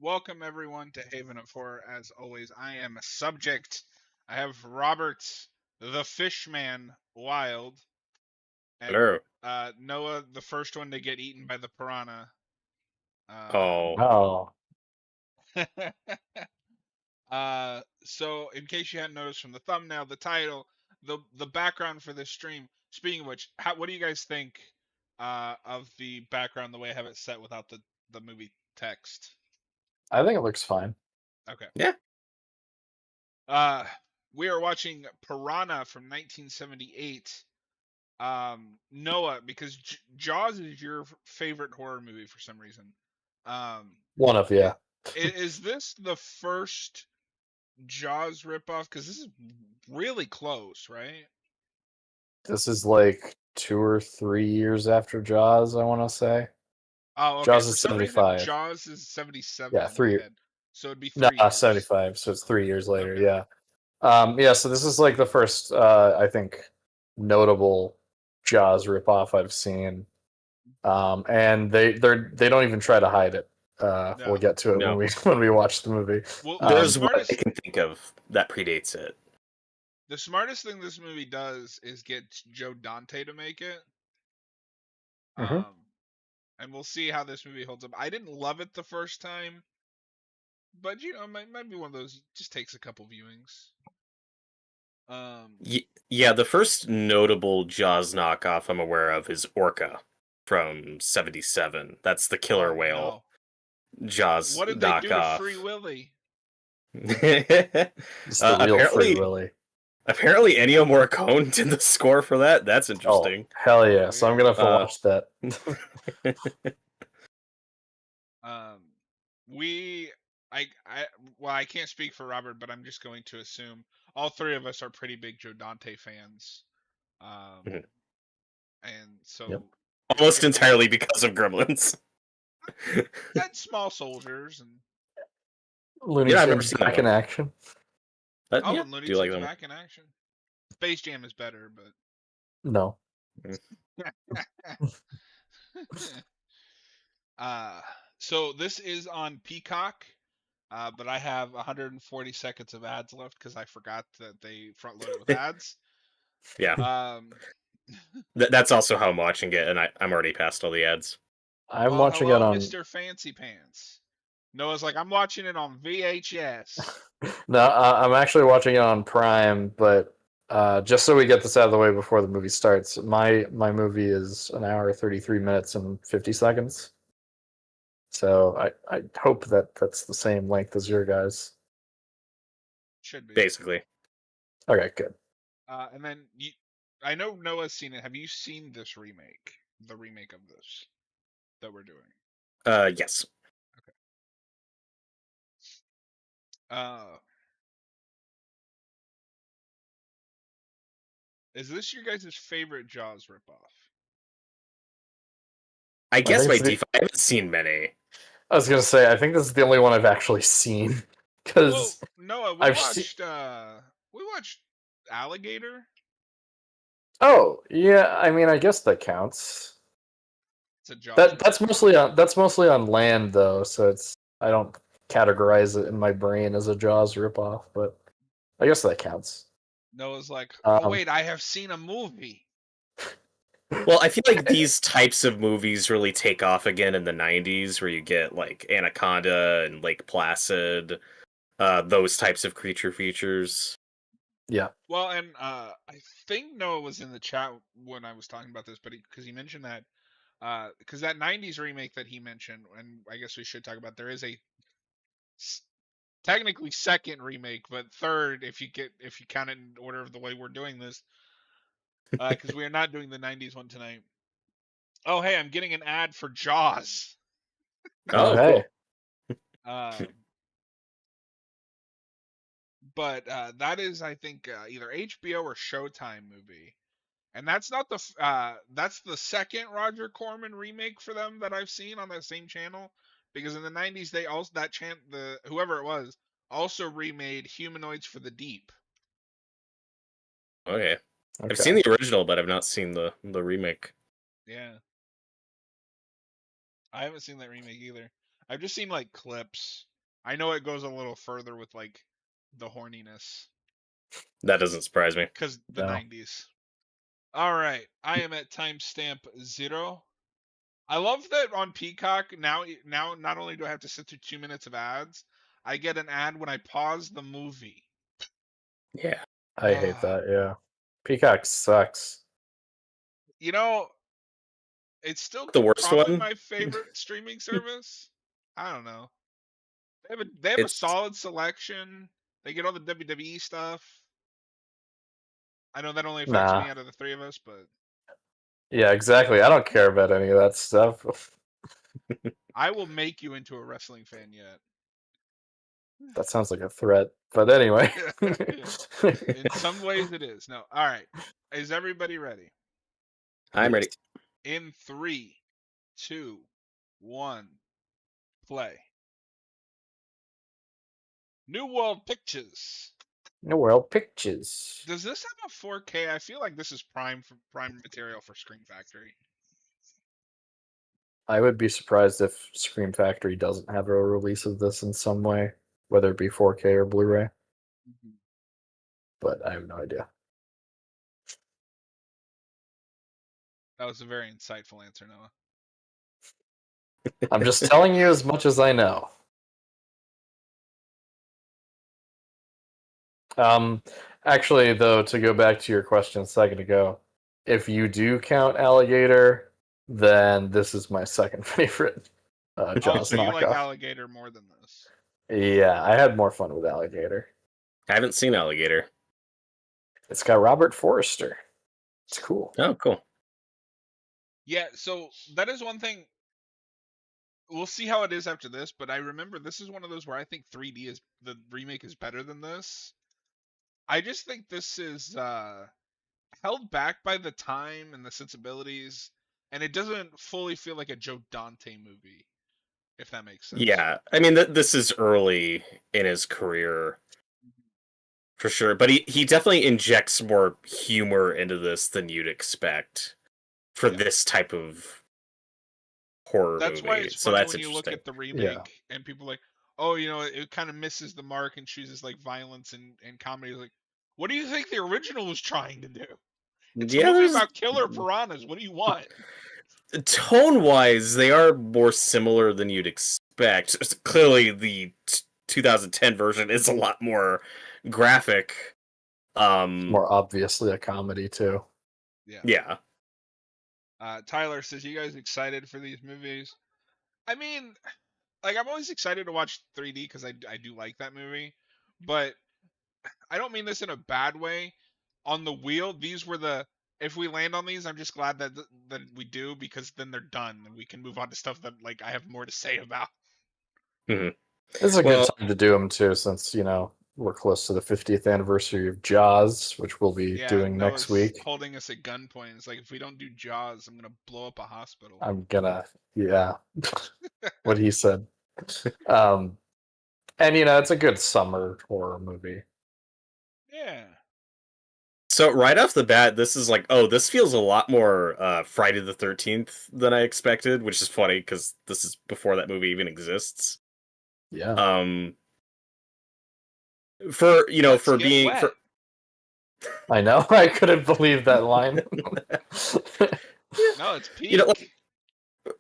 Welcome everyone to Haven of Horror. As always, I am a subject. I have Robert, the Fishman, Wild, and Hello. Noah, the first one to get eaten by the piranha. Uh, Oh, Oh, so in case you hadn't noticed from the thumbnail, the title, the background for this stream. Speaking of which, what do you guys think of the background, the way I have it set without the movie text? I think it looks fine. Okay. yeah. Uh, we are watching Piranha from 1978. Noah, because Jaws is your favorite horror movie for some reason. One of, yeah. Is this the first Jaws ripoff? Because this is really close, right? This is like 2 or 3 years after Jaws, I want to say. Oh, okay. Jaws For is some reason, 75. Jaws is 77 Yeah, in my 3 head. So it'd be No, 3 years. 75, so it's 3 years later, Okay. yeah. Yeah, so this is like the first, I think, notable Jaws ripoff I've seen. And they don't even try to hide it. No. We'll get to it No. when we watch the movie. Well, There's the what I smartest, can think of that predates it. the smartest thing this movie does is get Joe Dante to make it. Mhm. And we'll see how this movie holds up. I didn't love it the first time, but it might be one of those. Just takes a couple viewings. Yeah, the first notable Jaws knockoff I'm aware of is Orca from '77. That's the killer whale Jaws What did they do to knockoff. Free Willy? It's the real Free Willy. Apparently, Ennio Morricone did the score for that. That's interesting. Oh, hell yeah. So I'm going to have to watch that. I can't speak for Robert, but I'm just going to assume all three of us are pretty big Joe Dante fans. Mhm. And so Yep. Almost entirely because of Gremlins. That Small Soldiers and Looney I've never Tunes seen that back in one. action. But, and yeah, Looney do you like Tunes them? back in action. Space Jam is better, but No. So this is on Peacock, but I have 140 seconds of ads left because I forgot that they front load it with ads. Yeah. That's also how I'm watching it, and I'm already past all the ads. I'm watching it on Mr. Fancy Pants. Noah's like, I'm watching it on VHS. No, I'm actually watching it on Prime, but just so we get this out of the way before the movie starts, my movie is an hour, 33 minutes, and 50 seconds. So I hope that that's the same length as your guys. Should be. Basically. Okay, good. And then I know Noah's seen it. Have you seen this remake? The remake of this that we're doing? Yes. Is this your guys' favorite Jaws ripoff? I guess by think it's default, I haven't seen many. I was gonna say I think this is the only one I've actually seen because Noah, we watched Alligator. Oh yeah, I mean I guess that counts. It's a Jaws. That's mostly on land though, so I don't categorize it in my brain as a Jaws ripoff, but I guess that counts. Noah's like, oh wait, I have seen a movie. Well, I feel like these types of movies really take off again in the 90s, where you get like Anaconda and Lake Placid, those types of creature features. Yeah. Well, and I think Noah was in the chat when I was talking about this, but because he mentioned that, because that '90s remake that he mentioned, and I guess we should talk about, there is a technically second remake, but third if you count it in order of the way we're doing this, because we are not doing the '90s one tonight. Oh hey, I'm getting an ad for Jaws. Oh, hey. Cool. But that is, I think, either HBO or Showtime movie, and that's not that's the second Roger Corman remake for them that I've seen on that same channel. Because in the '90s, they also whoever it was also remade Humanoids for the Deep. Okay. I've seen the original, but I've not seen the remake. Yeah, I haven't seen that remake either. I've just seen like clips. I know it goes a little further with like the horniness That doesn't surprise me. because the No. 90s. All right, I am at timestamp 0. I love that on Peacock now. Not only do I have to sit through 2 minutes of ads, I get an ad when I pause the movie. Yeah. I hate that. Yeah, Peacock sucks. You know, it's still The worst probably one? my favorite streaming service. I don't know. They have a It's solid selection. They get all the WWE stuff. I know that only affects Nah. me out of the three of us, but Yeah, exactly. I don't care about any of that stuff. I will make you into a wrestling fan yet. That sounds like a threat. But anyway. In some ways, it is. No. All right. Is everybody ready? I'm ready. In 3, 2, 1, play. New World Pictures. New World Pictures. Does this have a 4K? I feel like this is prime material for Scream Factory. I would be surprised if Scream Factory doesn't have a release of this in some way, whether it be 4K or Blu-ray. But I have no idea. That was a very insightful answer, Noah. I'm just telling you as much as I know. Actually, though, to go back to your question a second ago, if you do count Alligator, then this is my second favorite Jaws So you like knockoff. Alligator more than this? Yeah, I had more fun with Alligator. I haven't seen Alligator. It's got Robert Forster. It's cool. Oh, cool. Yeah, so that is one thing. We'll see how it is after this, but I remember this is one of those where I think 3D is the remake is better than this. I just think this is held back by the time and the sensibilities, and it doesn't fully feel like a Joe Dante movie, if that makes sense. Yeah, I mean, this is early in his career, for sure. But he definitely injects more humor into this than you'd expect for this type of horror That's movie. why it's So funny that's when you look interesting. at the remake and people are like, oh, it kind of misses the mark and chooses like violence and comedy. Like, what do you think the original was trying to do? It's a movie about killer piranhas. What do you want? Tone-wise, they are more similar than you'd expect. Clearly, the 2010 version is a lot more graphic. More obviously a comedy too. Yeah. Tyler says, you guys excited for these movies? I mean, like, I'm always excited to watch 3D because I do like that movie, but I don't mean this in a bad way. On the wheel, these were if we land on these, I'm just glad that we do, because then they're done and we can move on to stuff that like I have more to say about. Mm-hmm. This is a good time to do them too, since we're close to the 50th anniversary of Jaws, which we'll be doing next week. Holding us at gunpoint. It's like, if we don't do Jaws, I'm gonna blow up a hospital. I'm gonna, what he said. And it's a good summer horror movie. Yeah. So right off the bat, this is like, oh, this feels a lot more Friday the 13th than I expected, which is funny because this is before that movie even exists. Yeah. For being wet. for I know. I couldn't believe that line. No, it's peak.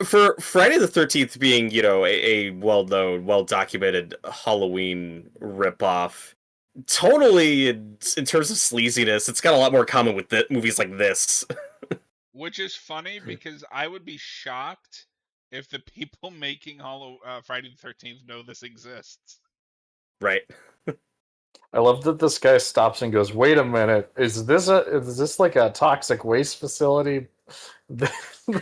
For Friday the 13th being, a well-known, well-documented Halloween ripoff, totally in terms of sleaziness, it's got a lot more common with movies like this. Which is funny because I would be shocked if the people making Friday the 13th know this exists. Right. I love that this guy stops and goes, "Wait a minute, is this like a toxic waste facility?"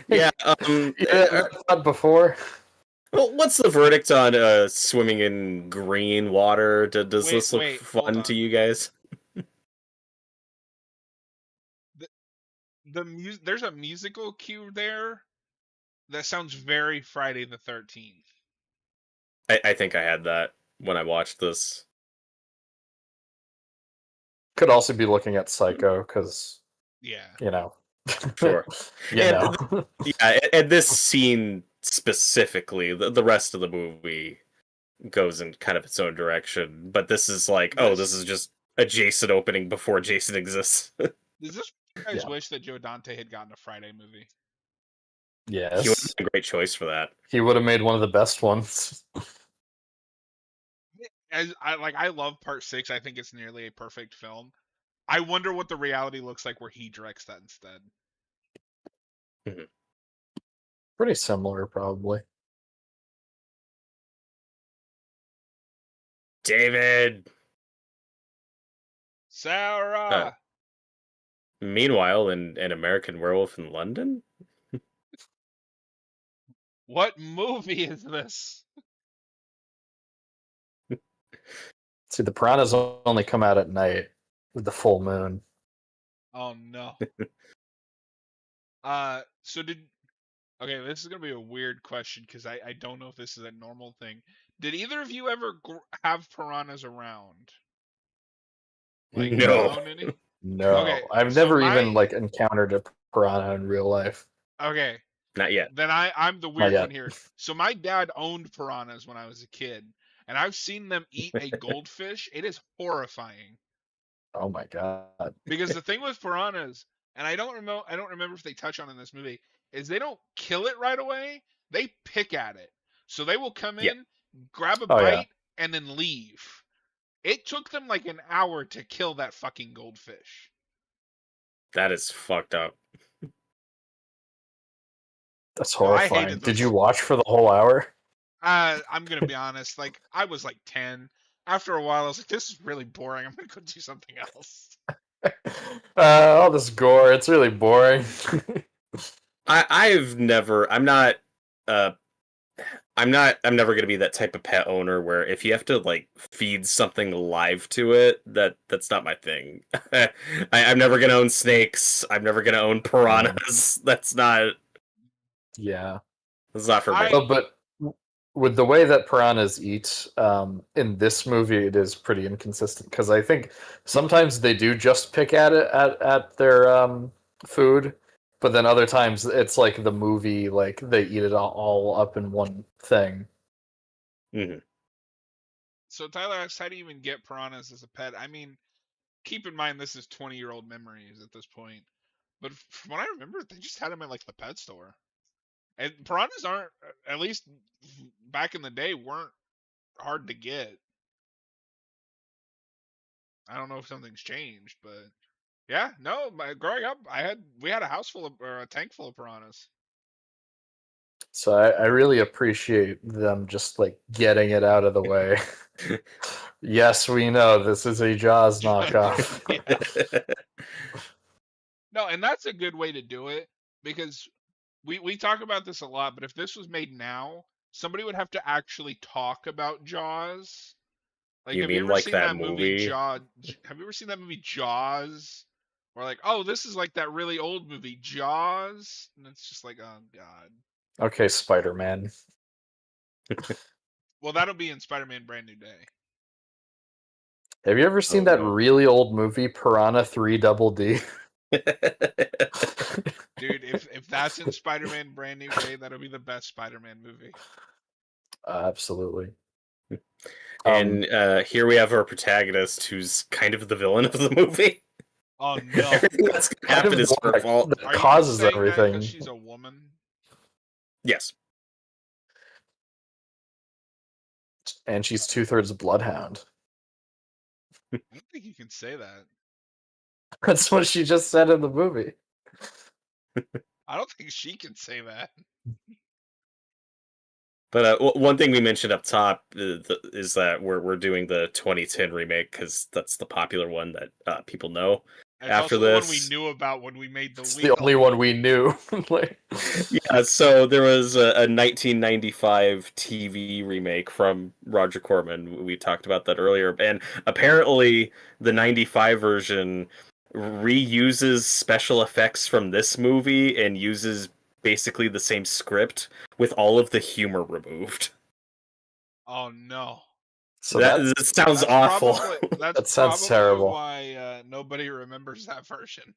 Yeah. Not before. Well, what's the verdict on swimming in green water? Does this look fun to you guys? There's a musical cue there that sounds very Friday the 13th. I think I had that when I watched this. Could also be looking at Psycho because, Sure. And this scene specifically, the rest of the movie goes in kind of its own direction. But this is like, oh, this is just a Jason opening before Jason exists. Does this make you guys Yeah. wish that Joe Dante had gotten a Friday movie? Yes. He would have been a great choice for that. He would have made one of the best ones. I love Part 6. I think it's nearly a perfect film. I wonder what the reality looks like where he directs that instead. Pretty similar, probably. David. Sarah. Meanwhile, in an American Werewolf in London. What movie is this? See, the Piranhas only come out at night with the full moon. Oh no. Okay, this is gonna be a weird question because I don't know if this is a normal thing. Did either of you ever have piranhas around? Like, No. own any? No, Okay, I've so never even like encountered a piranha in real life. Okay, Not yet. then I'm the Not weird yet. one here. So my dad owned piranhas when I was a kid, and I've seen them eat a goldfish. It is horrifying. Oh my god. Because the thing with piranhas, and I don't remember if they touch on it in this movie, is they don't kill it right away. They pick at it. So they will come in, grab a bite, and then leave. It took them like an hour to kill that fucking goldfish. That is fucked up. That's No, I horrifying. hated Did you those. watch for the whole hour? I'm gonna be honest. Like, I was like 10. After a while, I was like, "This is really boring. I'm gonna go do something else." All this gore, it's really boring. I'm never gonna be that type of pet owner where if you have to like feed something alive to it, that's not my thing. I'm never gonna own snakes. I'm never gonna own piranhas. That's not for me. But with the way that piranhas eat, in this movie, it is pretty inconsistent because I think sometimes they do just pick at it at their food, but then other times it's like the movie, like they eat it all up in one thing. Mm-hmm. So Tyler asks, how do you even get piranhas as a pet? I mean, keep in mind this is 20-year-old memories at this point. But from what I remember, they just had them at like the pet store. And piranhas aren't, at least back in the day, weren't hard to get. I don't know if something's changed, but yeah, no. Growing up, we had a house full of, or a tank full of piranhas. So I really appreciate them just like getting it out of the way. Yes, we know this is a Jaws knockoff. No, and that's a good way to do it because we talk about this a lot, but if this was made now, somebody would have to actually talk about Jaws. Like, You have mean you ever like seen that that movie movie? Jaws? Have you ever seen that movie Jaws? Or like, oh, this is like that really old movie Jaws, and it's just like, oh god. Okay, Spider-Man. Well, that'll be in Spider-Man: Brand New Day. Have you ever seen that really old movie Piranha 3 Double D? Dude, if that's in Spider-Man: Brand New Day, that'll be the best Spider-Man movie. Absolutely. And here we have our protagonist, who's kind of the villain of the movie. Oh no! Everything that's gonna happen is her fault. That causes everything. Because she's a woman. Yes. And she's 2/3 bloodhound. I don't think you can say that. That's what she just said in the movie. I don't think she can say that. But one thing we mentioned up top is that we're doing the 2010 remake because that's the popular one that people know. It's after also this, the one we knew about when we made the wheel. It's the only one we knew. Yeah, so there was a 1995 TV remake from Roger Corman. We talked about that earlier, and apparently the 95 version reuses special effects from this movie and uses basically the same script with all of the humor removed. Oh no! So that sounds awful. That sounds terrible. Why nobody remembers that version.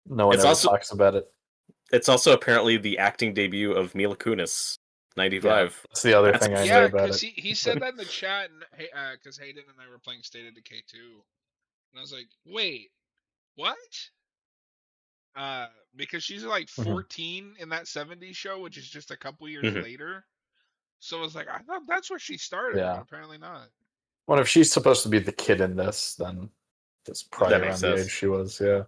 No one ever talks about it. It's also apparently the acting debut of Mila Kunis 95. That's the other That's thing I knew Yeah, about because it. he said that in the chat, and because Hayden and I were playing State of Decay 2, and I was like, wait, what? Because she's like Mhm. 14 in that 70s show, which is just a couple years Mhm. later. So I was like, I thought that's where she started, but Yeah. apparently not. Well, if she's supposed to be the kid in this, then that's probably That makes around the sense. age she was. Yeah.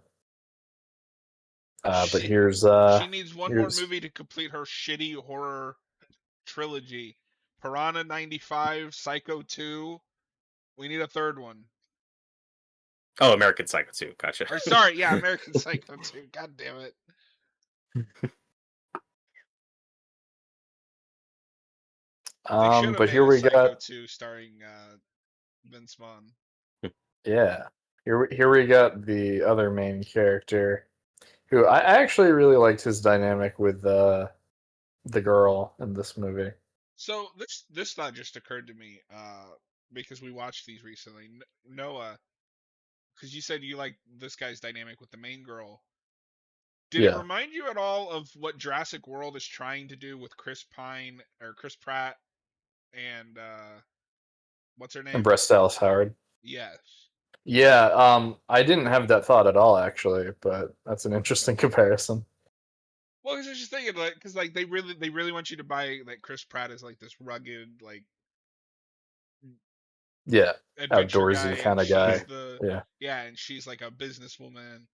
But She here's she needs one more here's movie to complete her shitty horror trilogy. Piranha 95, Psycho 2. We need a third one. Oh, American Psycho 2. Gotcha. Or sorry, yeah, American Psycho 2. God damn it. They should have but made here a we Psycho got 2 starring Vince Vaughn. yeah. Here we got the other main character who I actually really liked his dynamic with the girl in this movie. So this thought just occurred to me because we watched these recently. Noah, because you said you like this guy's dynamic with the main girl. Did it Yeah. remind you at all of what Jurassic World is trying to do with Chris Pine or Chris Pratt and what's her And name? Bryce Dallas Howard. Yes. Yeah, I didn't have that thought at all actually, but that's an interesting comparison. Well, because I was just thinking, like, because like they really want you to buy like Chris Pratt as like this rugged like Yeah, adventure outdoorsy guy, and kind of guy. Yeah, and she's like a businesswoman.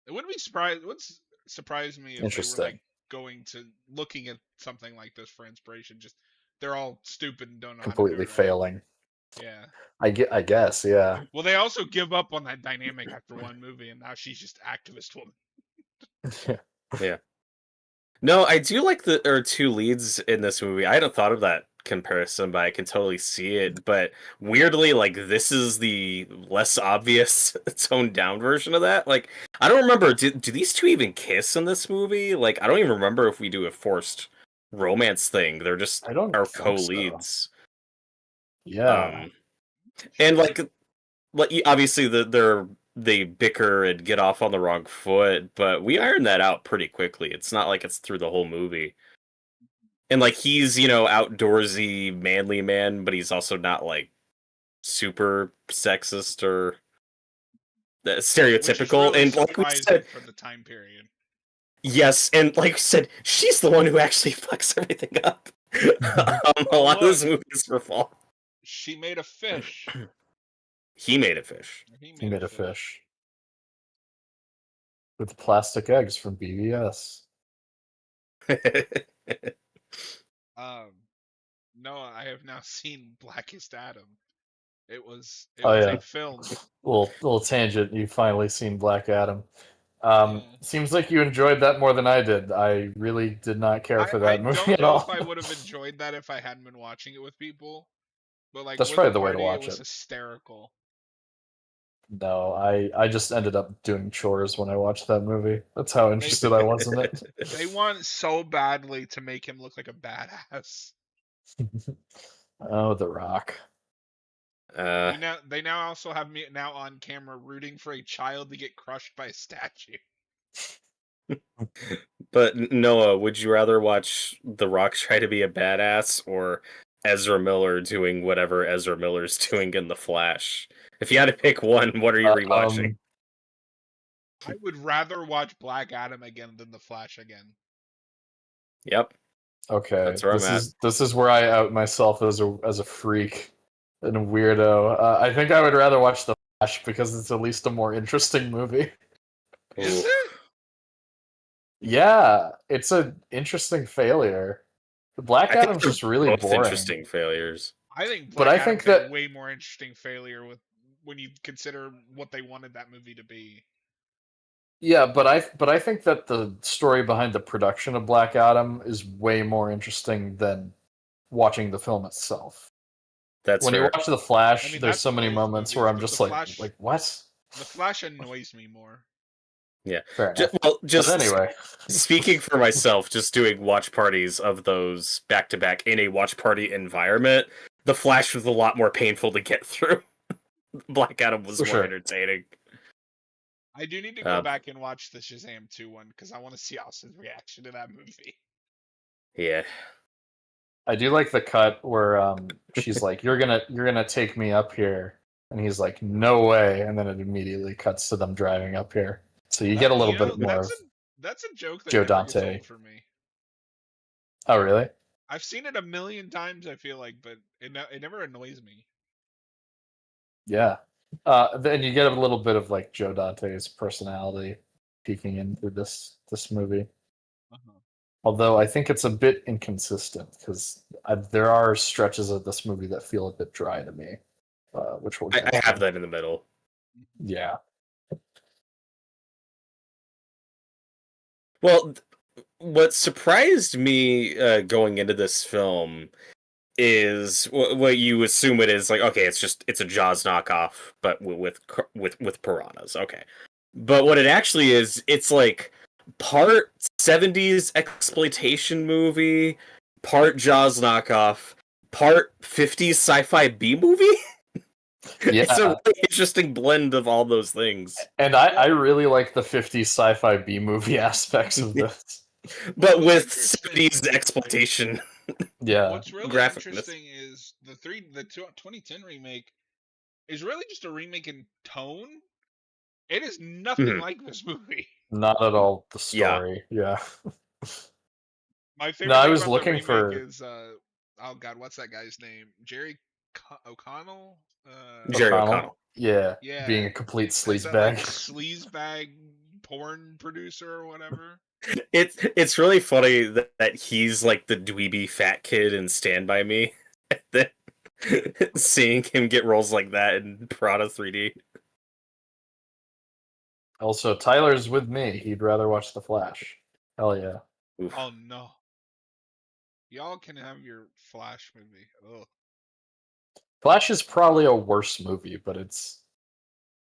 It wouldn't be surprised. It wouldn't surprise me if they were like interesting. going to looking at something like this for inspiration. Just they're all stupid and don't know how to do Completely it right. failing. Yeah. I guess, yeah. Well, they also give up on that dynamic after one movie, and now she's just activist woman. Yeah. No, I do like the two leads in this movie. I hadn't thought of that comparison, but I can totally see it. But weirdly, like this is the less obvious toned down version of that. Like I don't remember. Do these two even kiss in this movie? Like I don't even remember if we do a forced romance thing. They're just I don't our think so. co-leads. Yeah. And like obviously they bicker and get off on the wrong foot, but we iron that out pretty quickly. It's not like it's through the whole movie. And like he's, outdoorsy, manly man, but he's also not like super sexist or Which is stereotypical. really And like we surprising said, for the time period. yes, and like we said, she's the one who actually fucks everything up. A lot of this movie is her fault. She made a fish. He made a fish. He He made made a a fish. fish with plastic eggs from BVS. Noah, I have now seen Blackest Adam. It was Oh a yeah. film. Little tangent. You've finally seen Black Adam. Yeah. Seems like you enjoyed that more than I did. I really did not care for I that movie don't at know if all. I would have enjoyed that if I hadn't been watching it with people. But like That's with a probably the way to party, it watch was it. hysterical. No, I just ended up doing chores when I watched that movie. That's how interested I was in it. They want so badly to make him look like a badass. Oh, The Rock. They now also have me now on camera rooting for a child to get crushed by a statue. But Noah, would you rather watch The Rock try to be a badass or Ezra Miller doing whatever Ezra Miller's doing in The Flash? If you had to pick one, what are you rewatching? I would rather watch Black Adam again than The Flash again. Yep. Okay, That's where I'm at. this is where I out myself as a freak and a weirdo. I think I would rather watch The Flash because it's at least a more interesting movie. Is Ooh. it? Yeah, it's an interesting failure. The Black I think Adam's they're just really both boring. interesting failures. I think But Black I think Adam's a that way more interesting failure when you consider what they wanted that movie to be. yeah, but I think that the story behind the production of Black Adam is way more interesting than watching the film itself. That's When you fair. watch The Flash, I mean, there's that's so many both moments movies, where I'm but just The like Flash, what? The Flash annoys me more. Yeah. Fair enough. Well, But anyway, speaking for myself, just doing watch parties of those back to back in a watch party environment, The Flash was a lot more painful to get through. Black Adam was for more sure. entertaining. I do need to go back and watch the Shazam 2 one because I want to see Austin's reaction to that movie. Yeah. I do like the cut where she's like, "You're gonna take me up here," and he's like, "No way," and then it immediately cuts to them driving up here. So you get a little bit more of that's a joke that Joe never gets Dante. old for me. Oh, really? I've seen it a million times, I feel like, but it never annoys me. Yeah. Then you get a little bit of like Joe Dante's personality peeking in through this movie. Uh-huh. Although I think it's a bit inconsistent because there are stretches of this movie that feel a bit dry to me, which we'll get I have to. that in the middle. Yeah. Well, what surprised me going into this film is what you assume it is. Like, okay, it's a Jaws knockoff, but with piranhas. Okay, but what it actually is, it's like part 70s exploitation movie, part Jaws knockoff, part 50s sci-fi B movie. It's a Yeah. really interesting blend of all those things. And I really like the 50s sci-fi B movie aspects of this. But What's with interesting- 70s exploitation. Yeah. What's really Graphicness. interesting is the 2010 remake is really just a remake in tone. It is nothing like this movie. Not at all the story. Yeah. My favorite No, I thing was about looking the remake for is oh god, what's that guy's name? Jerry O'Connell? Jerry O'Connell. Yeah. Yeah. Being a complete Is that like sleazebag. sleazebag porn producer or whatever? It's really funny that he's like the dweeby fat kid in Stand By Me. That seeing him get roles like that in Piranha 3D. Also, Tyler's with me. He'd rather watch The Flash. Hell yeah. Oof. Oh no. Y'all can have your Flash movie. Ugh. Flash is probably a worse movie, but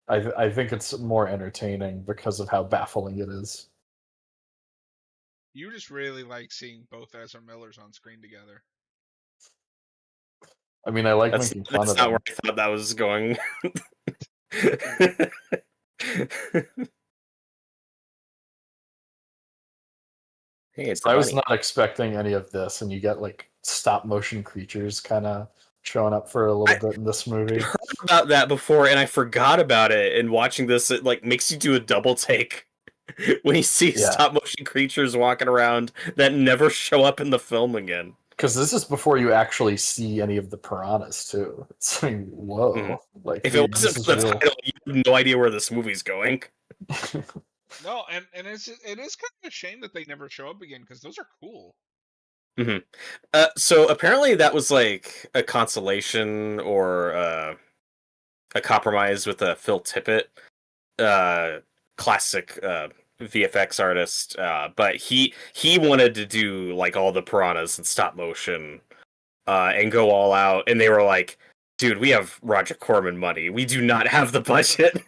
I think it's more entertaining because of how baffling it is. You just really like seeing both Ezra Millers on screen together. I mean, I like That's making fun of not them. where I thought that was going. Hey, it's I was funny. not expecting any of this, and you get like stop motion creatures kind of showing up for a little bit in this movie. I heard about that before, and I forgot about it. And watching this, it like makes you do a double take when you see Yeah. stop motion creatures walking around that never show up in the film again. Because this is before you actually see any of the piranhas too. It's like, whoa! Mhm. Like If it this wasn't is for the real. title, you have no idea where this movie's going. No, and it is kind of a shame that they never show up again because those are cool. Mm-hmm. So apparently that was like a consolation or a compromise with Phil Tippett, classic VFX artist. But he wanted to do like all the piranhas in stop motion and go all out, and they were like, "Dude, we have Roger Corman money. We do not have the budget."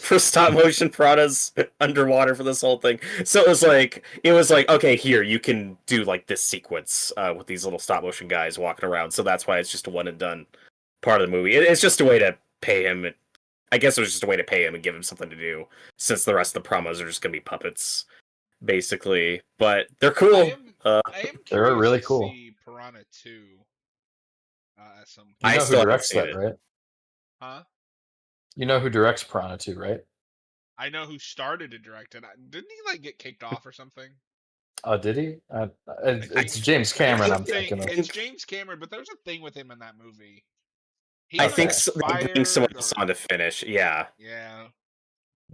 For stop motion piranhas underwater for this whole thing. So it was like okay, here you can do like this sequence with these little stop motion guys walking around. So that's why it's just a one and done part of the movie. It's just a way to pay him. I guess it was just a way to pay him and give him something to do, since the rest of the promos are just gonna be puppets, basically. But they're cool. I am They're really curious to cool. see Piranha 2 at some point. You I know still who haven't directs seen that, it. right? Huh? You know who directs Piranha 2, right? I know who started to direct it. Didn't he like get kicked off or something? Oh, did he? It's think- James Cameron. There's a I'm thing- thinking of. It's James Cameron, but there's a thing with him in that movie. He I either think gets they're getting someone fired else or- on to finish. Yeah, Yeah.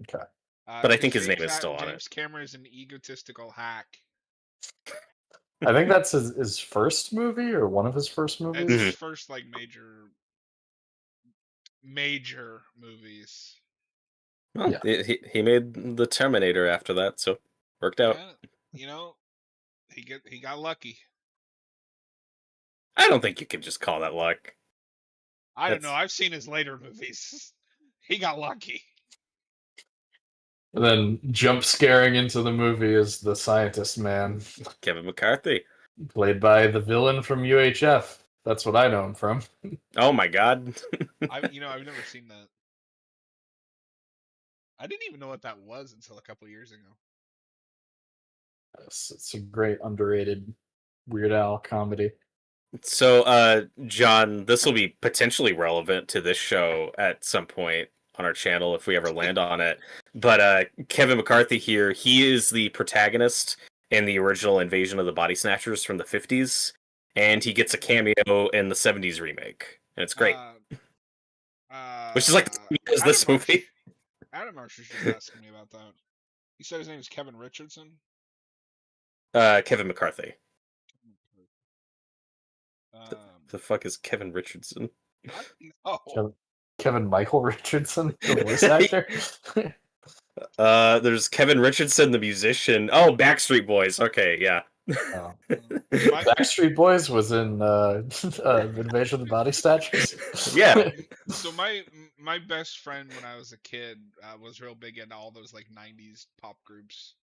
Okay. but I think because his name is still on it. James Cameron is an egotistical hack. I think that's his first movie or one of his first It's movies. his first like major movies. Well, Yeah. he made the Terminator after that, so worked out. Yeah, you know, he got lucky. I don't think you can just call that luck. I don't know. I've seen his later movies. He got lucky. And then jump scaring into the movie is the scientist man, Kevin McCarthy. played by the villain from UHF. That's what I know him from. Oh my god. I've never seen that. I didn't even know what that was until a couple years ago. It's a great underrated Weird Al comedy. So, John, this will be potentially relevant to this show at some point on our channel if we ever land on it. But Kevin McCarthy here, he is the protagonist in the original Invasion of the Body Snatchers from the 50s, and he gets a cameo in the 70s remake, and it's great. Uh, Which is like the same as this movie. Adam Marsh was just asking me about that. He said his name is Kevin Richardson. Kevin McCarthy. Um, The fuck is Kevin Richardson? I don't know. Kevin Michael Richardson, the voice actor. There's Kevin Richardson, the musician. Oh, Backstreet Boys. Okay, yeah. Oh. My, Backstreet Boys was in Invasion of the Body Snatchers. Yeah. so my best friend when I was a kid was real big into all those like '90s pop groups.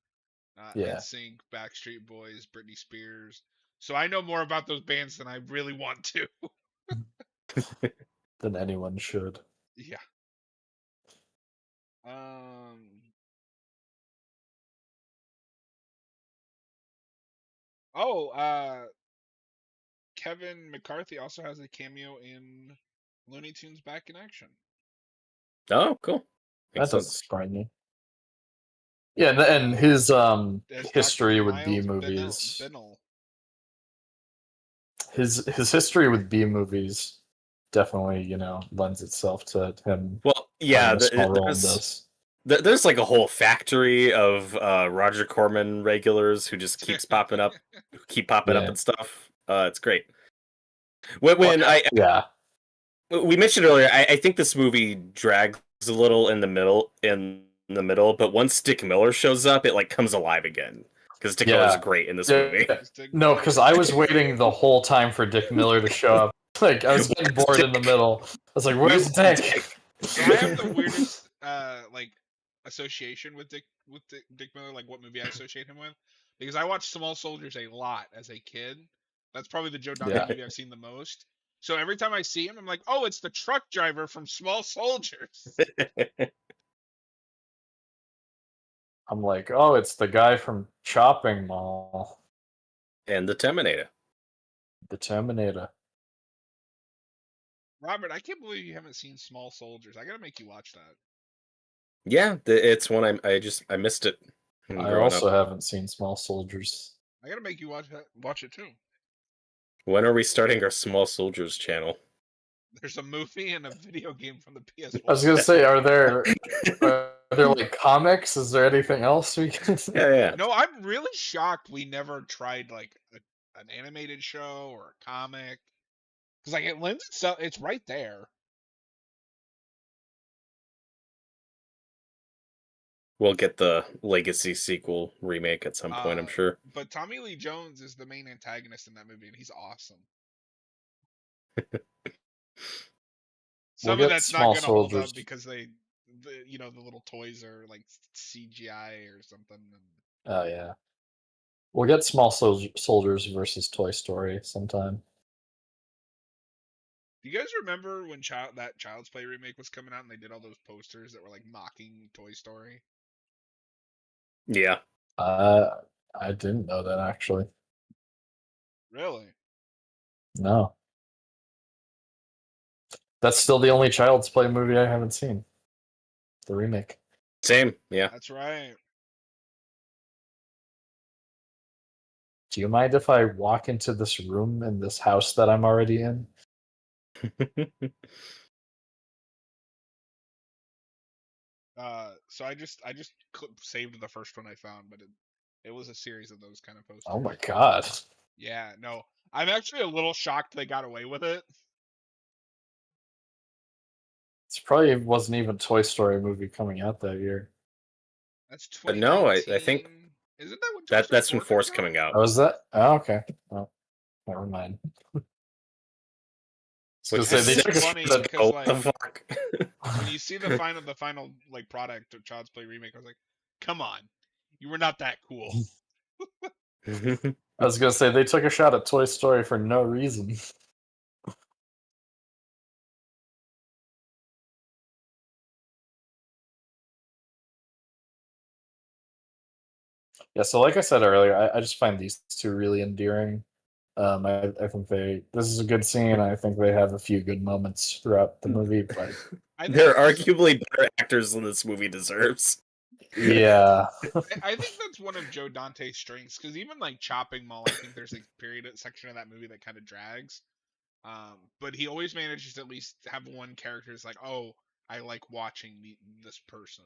Yeah. NSYNC, Backstreet Boys, Britney Spears. So I know more about those bands than I really want to. Than anyone should. Yeah. Oh, Kevin McCarthy also has a cameo in Looney Tunes Back in Action. Oh, cool. Makes That doesn't sense. surprise me. Yeah, and his As history Dr. with B Miles movies. Bennell. His history with B movies definitely, lends itself to him Well, yeah, having a small role in this. there's like a whole factory of Roger Corman regulars who just keep popping up Yeah. and stuff. It's great. When Yeah. we mentioned earlier, I think this movie drags a little in the middle, but once Dick Miller shows up, it like comes alive again because Dick Miller's great in this movie. No, because I was waiting the whole time for Dick Miller to show up. Like I was getting bored in the middle. I was like, "Where's Dick?" So I have the weirdest like association with Dick Miller, like what movie I associate him with, because I watched Small Soldiers a lot as a kid. That's probably the Joe Dante movie I've seen the most. So every time I see him, I'm like, oh, it's the truck driver from Small Soldiers. I'm like, "Oh, it's the guy from Chopping Mall, And the Terminator. the Terminator." Robert, I can't believe you haven't seen Small Soldiers. I gotta make you watch that. Yeah, it's one I missed it. I also haven't seen Small Soldiers. I gotta make you watch it too. When are we starting our Small Soldiers channel? There's a movie and a video game from the PS1. I was gonna say, are there like comics? Is there anything else we can? Yeah. No, I'm really shocked we never tried like an animated show or a comic, because like it lends itself. It's right there. We'll get the Legacy sequel remake at some point, I'm sure. But Tommy Lee Jones is the main antagonist in that movie, and he's awesome. Some of that's not gonna hold up because the little toys are like CGI or something. Oh yeah, we'll get Small Soldiers versus Toy Story sometime. Do you guys remember when that Child's Play remake was coming out and they did all those posters that were like mocking Toy Story? Yeah. I didn't know that actually. Really? No. That's still the only Child's Play movie I haven't seen. The remake. Same, yeah. That's right. Do you mind if I walk into this room in this house that I'm already in? So I just saved the first one I found, but it was a series of those kind of posters. Oh my god. Yeah, no. I'm actually a little shocked they got away with it. It probably wasn't even Toy Story movie coming out that year. That's 2019. No, I think isn't that when Toy Story that's when 4's coming out. Oh, is that? Oh, okay. Oh, never mind. Which is funny because like the fuck? when you see the final like product of Child's Play remake, I was like, come on, you were not that cool. I was gonna say they took a shot at Toy Story for no reason. Yeah, so like I said earlier, I just find these two really endearing. I think this is a good scene. I think they have a few good moments throughout the movie, but They're arguably better actors than this movie deserves. yeah, I think that's one of Joe Dante's strengths, because even like Chopping Mall, I think there's a section of that movie that kind of drags. But he always manages to at least have one character that's like, oh, I like watching this person.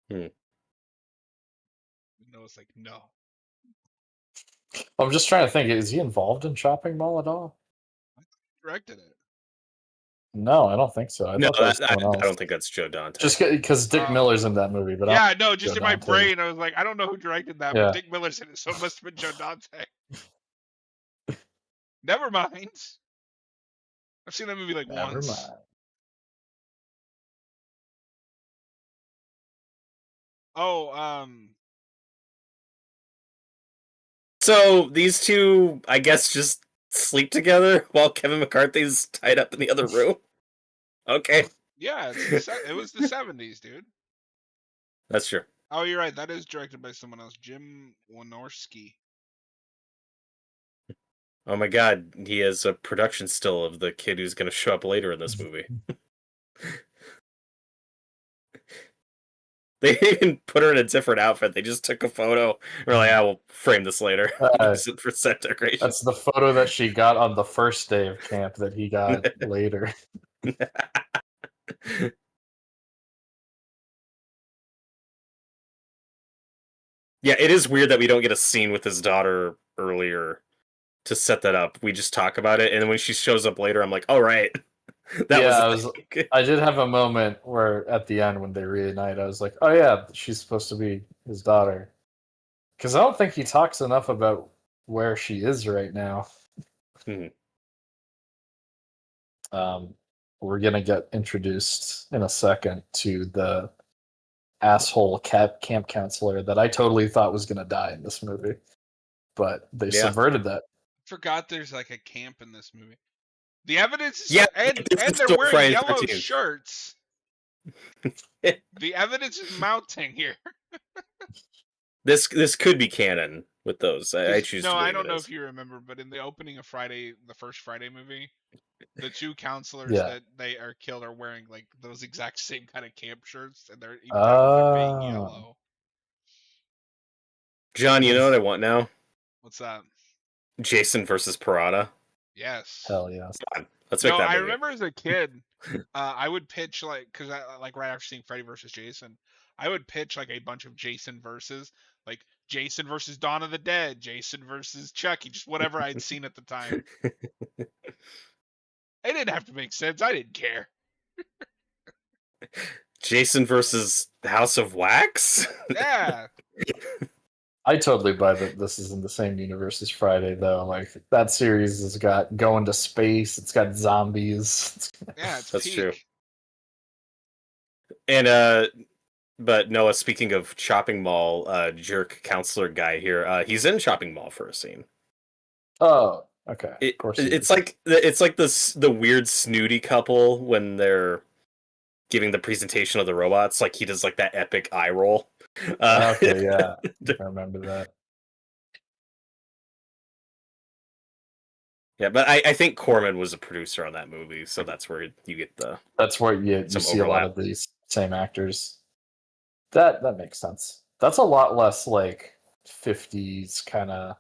Hmm. It's like, no. I'm just trying to think. Is he involved in Chopping Mall at all? I thought he directed it. No, I don't think so. I No, thought that was I someone else. don't think that's Joe Dante. Just because Dick Miller's in that movie, but yeah, no, just Joe in my Dante. brain, I was like, I don't know who directed that, Yeah. but Dick Miller's in it, so it must have been Joe Dante. Never mind. I've seen that movie like Never once. mind. Oh, So these two, I guess, just sleep together while Kevin McCarthy's tied up in the other room. Okay. yeah, it was the 70s, dude. That's true. Oh, you're right. That is directed by someone else, Jim Wynorski. Oh my god, he has a production still of the kid who's going to show up later in this movie. They even put her in a different outfit. They just took a photo. We're like, we'll frame this later. Use it for set decoration. That's the photo that she got on the first day of camp that he got later. Yeah, it is weird that we don't get a scene with his daughter earlier to set that up. We just talk about it, and then when she shows up later, I'm like, "All right, I did have a moment where at the end when they reunite, I was like, "Oh yeah, she's supposed to be his daughter," because I don't think he talks enough about where she is right now. We're gonna get introduced in a second to the asshole camp counselor that I totally thought was gonna die in this movie, but they subverted that. Forgot there's like a camp in this movie. The evidence is and they're wearing Friday yellow 13th. shirts. The evidence is mounting here. This could be canon with those. I choose. No, to I don't know if you remember, but in the opening of Friday, the first Friday movie, the two counselors that they are killed are wearing like those exact same kind of camp shirts, and they're being yellow. John, you know what I want now? What's that? Jason versus Piranha. Yes. Hell yes. Let's make that movie. I remember as a kid, I would pitch right after seeing Freddy versus Jason, I would pitch like a bunch of Jason versus, like Jason versus Dawn of the Dead, Jason versus Chucky, just whatever I'd seen at the time. It didn't have to make sense. I didn't care. Jason versus House of Wax? Yeah. I totally buy that this is in the same universe as Friday, though. Like, that series has got going to space, it's got zombies. Yeah, it's That's peak. true. And, but Noah, speaking of Chopping Mall, jerk counselor guy here, he's in Chopping Mall for a scene. Oh, okay. Of course it's like the weird snooty couple when they're giving the presentation of the robots. Like, he does like that epic eye roll. Okay, yeah, I remember that. Yeah, but I think Corman was a producer on that movie, so that's where you get the. That's where you see overlap. A lot of these same actors. That makes sense. That's a lot less like 50s kind of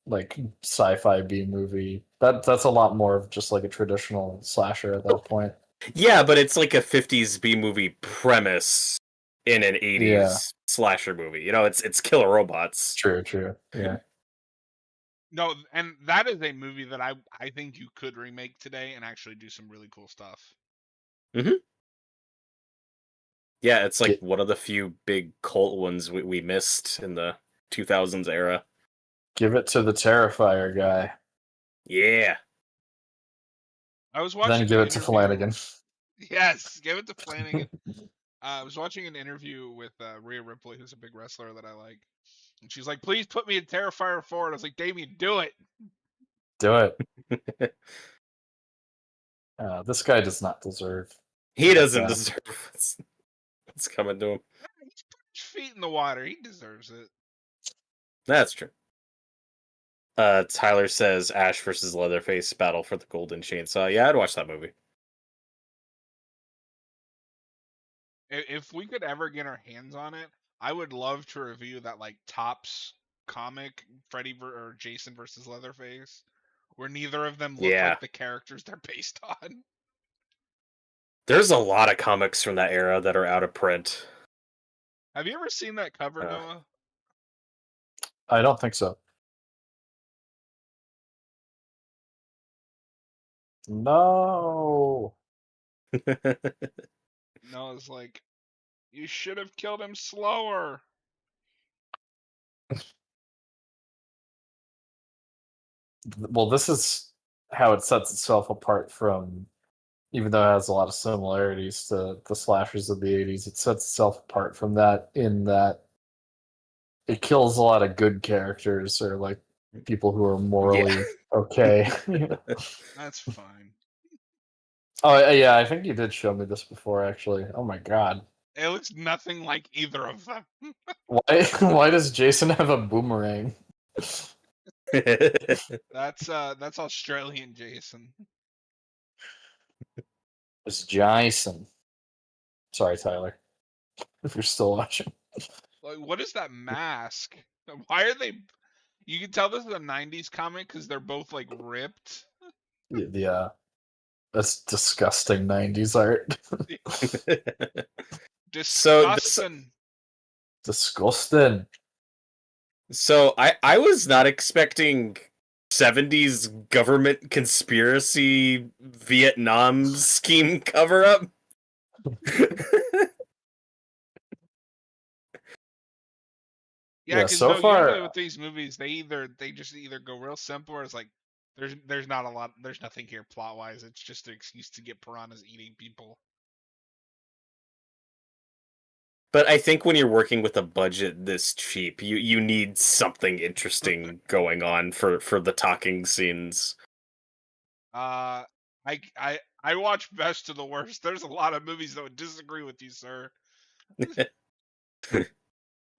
like sci-fi B movie. That's a lot more of just like a traditional slasher at that point. Yeah, but it's like a 50s B movie premise in an 80s slasher movie. You know, it's killer robots. True. Yeah. No, and that is a movie that I think you could remake today and actually do some really cool stuff. Mm-hmm. Yeah, it's like one of the few big cult ones we missed in the 2000s era. Give it to the Terrifier guy. Yeah. I was watching. Then give it to Flanagan. Yes, give it to Flanagan. I was watching an interview with Rhea Ripley, who's a big wrestler that I like, and she's like, "Please put me in Terrifier 4." And I was like, "Damien, do it. Do it." This guy does not deserve. He doesn't deserve what's coming to him. He's put his feet in the water. He deserves it. That's true. Tyler says Ash versus Leatherface Battle for the Golden Chainsaw. Yeah, I'd watch that movie. If we could ever get our hands on it, I would love to review that like Topps comic or Jason versus Leatherface, where neither of them look Yeah. like the characters they're based on. There's a lot of comics from that era that are out of print. Have you ever seen that cover, Noah? I don't think so. No. Noah's like, you should have killed him slower. Well, this is how it sets itself apart from, even though it has a lot of similarities to the slashers of the 80s, it sets itself apart from that in that it kills a lot of good characters or like people who are morally okay. That's fine. Oh yeah, I think you did show me this before actually. Oh my god. It looks nothing like either of them. Why does Jason have a boomerang? That's Australian Jason. It's Jason. Sorry, Tyler. If you're still watching. Like, what is that mask? Why are they? You can tell this is a '90s comic because they're both like ripped. Yeah. That's disgusting 90s art. Disgusting. Disgusting. So I was not expecting 70s government conspiracy Vietnam scheme cover up. Yeah, because so far usually with these movies, they just either go real simple or it's like there's not a lot, there's nothing here plot wise. It's just an excuse to get piranhas eating people. But I think when you're working with a budget this cheap, you need something interesting going on for the talking scenes. I watch best to the worst. There's a lot of movies that would disagree with you, sir.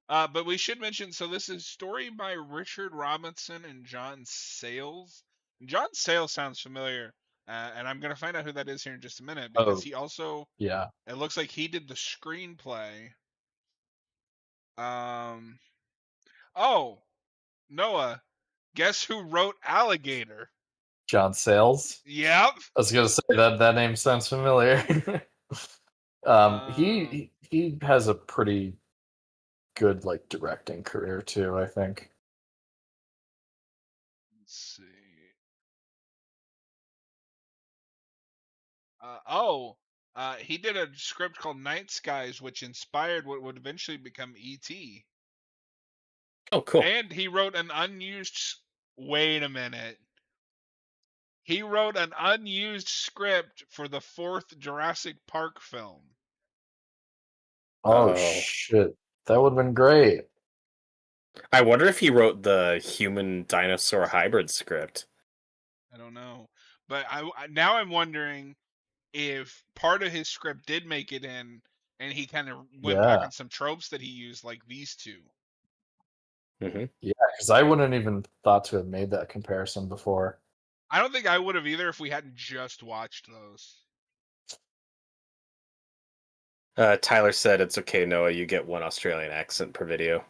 But we should mention, so this is story by Richard Robinson and John Sayles. John Sayles sounds familiar, and I'm gonna find out who that is here in just a minute because he also, yeah. it looks like he did the screenplay. Oh, Noah, guess who wrote Alligator? John Sayles. Yep. I was gonna say that name sounds familiar. He has a pretty good like directing career too, I think. Let's see. He did a script called Night Skies, which inspired what would eventually become E.T. Oh, cool. And he wrote an unused. Wait a minute. He wrote an unused script for the fourth Jurassic Park film. Oh shit. That would have been great. I wonder if he wrote the human dinosaur hybrid script. I don't know. But now I'm wondering if part of his script did make it in and he kind of went back on some tropes that he used, like these two. Mm-hmm. Yeah, because I wouldn't even thought to have made that comparison before. I don't think I would have either if we hadn't just watched those. Tyler said it's okay, Noah. You get one Australian accent per video.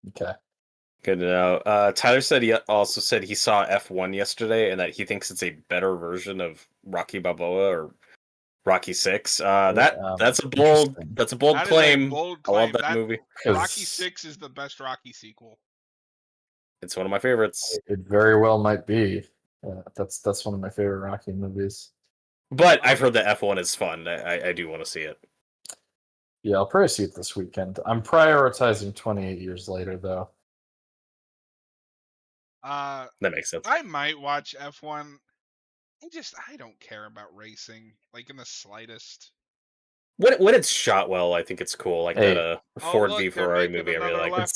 Okay. Good to know. Tyler said he also said he saw F1 yesterday and that he thinks it's a better version of Rocky Balboa or Rocky 6. That's a bold claim. Bold I love claim. that movie. Rocky 6 is the best Rocky sequel. It's one of my favorites. It very well might be. That's one of my favorite Rocky movies. But I've heard that F1 is fun. I do want to see it. Yeah, I'll probably see it this weekend. I'm prioritizing 28 Years Later, though. That makes sense. I might watch F1. I don't care about racing, like in the slightest. When it's shot well, I think it's cool. Like that Ford v Ferrari movie. I really like.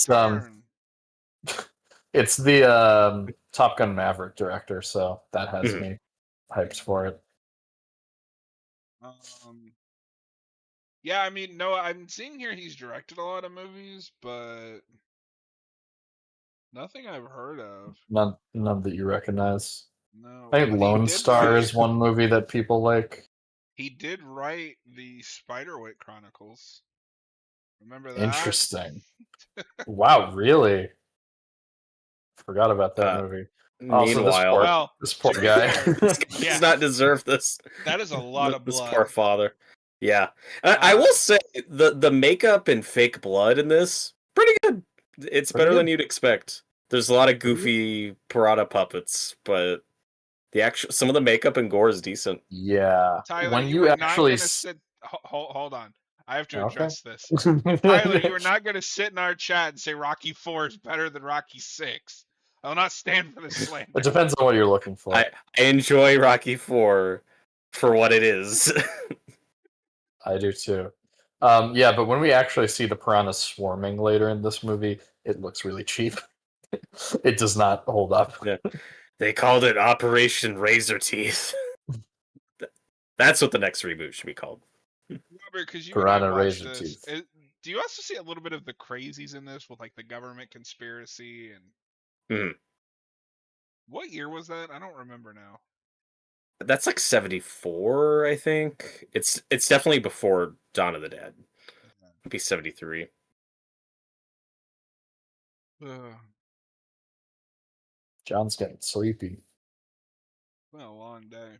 It's the Top Gun Maverick director, so that has me hyped for it. Yeah, I mean, no, I'm seeing here he's directed a lot of movies, but Nothing I've heard of. None that you recognize. No, I think but he Lone did Star write. is one movie that people like. He did write the Spiderwick Chronicles. Remember that? Interesting. Wow, really? Forgot about that Uh, movie. Also, Meanwhile, Well, this poor to be guy. fair, this guy does yeah, not deserve this. that is a lot of This blood. poor father. Yeah, I will say the makeup and fake blood in this pretty good. It's Pretty better than good. you'd expect. There's a lot of Pretty good. goofy piranha puppets, but some of the makeup and gore is decent. Yeah. Tyler, When you you are not actually gonna sit. Hold on, I have to okay. address this. Tyler, you are not gonna sit in our chat and say Rocky 4 is better than Rocky 6. I will not stand for this slander. It depends on what you're looking for. I enjoy Rocky 4 for what it is. I do too. Yeah, but when we actually see the piranhas swarming later in this movie, it looks really cheap. It does not hold up. Yeah. They called it Operation Razor Teeth. That's what the next reboot should be called. Robert, because you and I Piranha watched razor this, teeth. do you also see a little bit of the crazies in this with like the government conspiracy and Mhm. what year was that? I don't remember now. That's like 74, I think. It's definitely before Dawn of the Dead. It'd be 73. Ugh, John's getting sleepy. been a long day.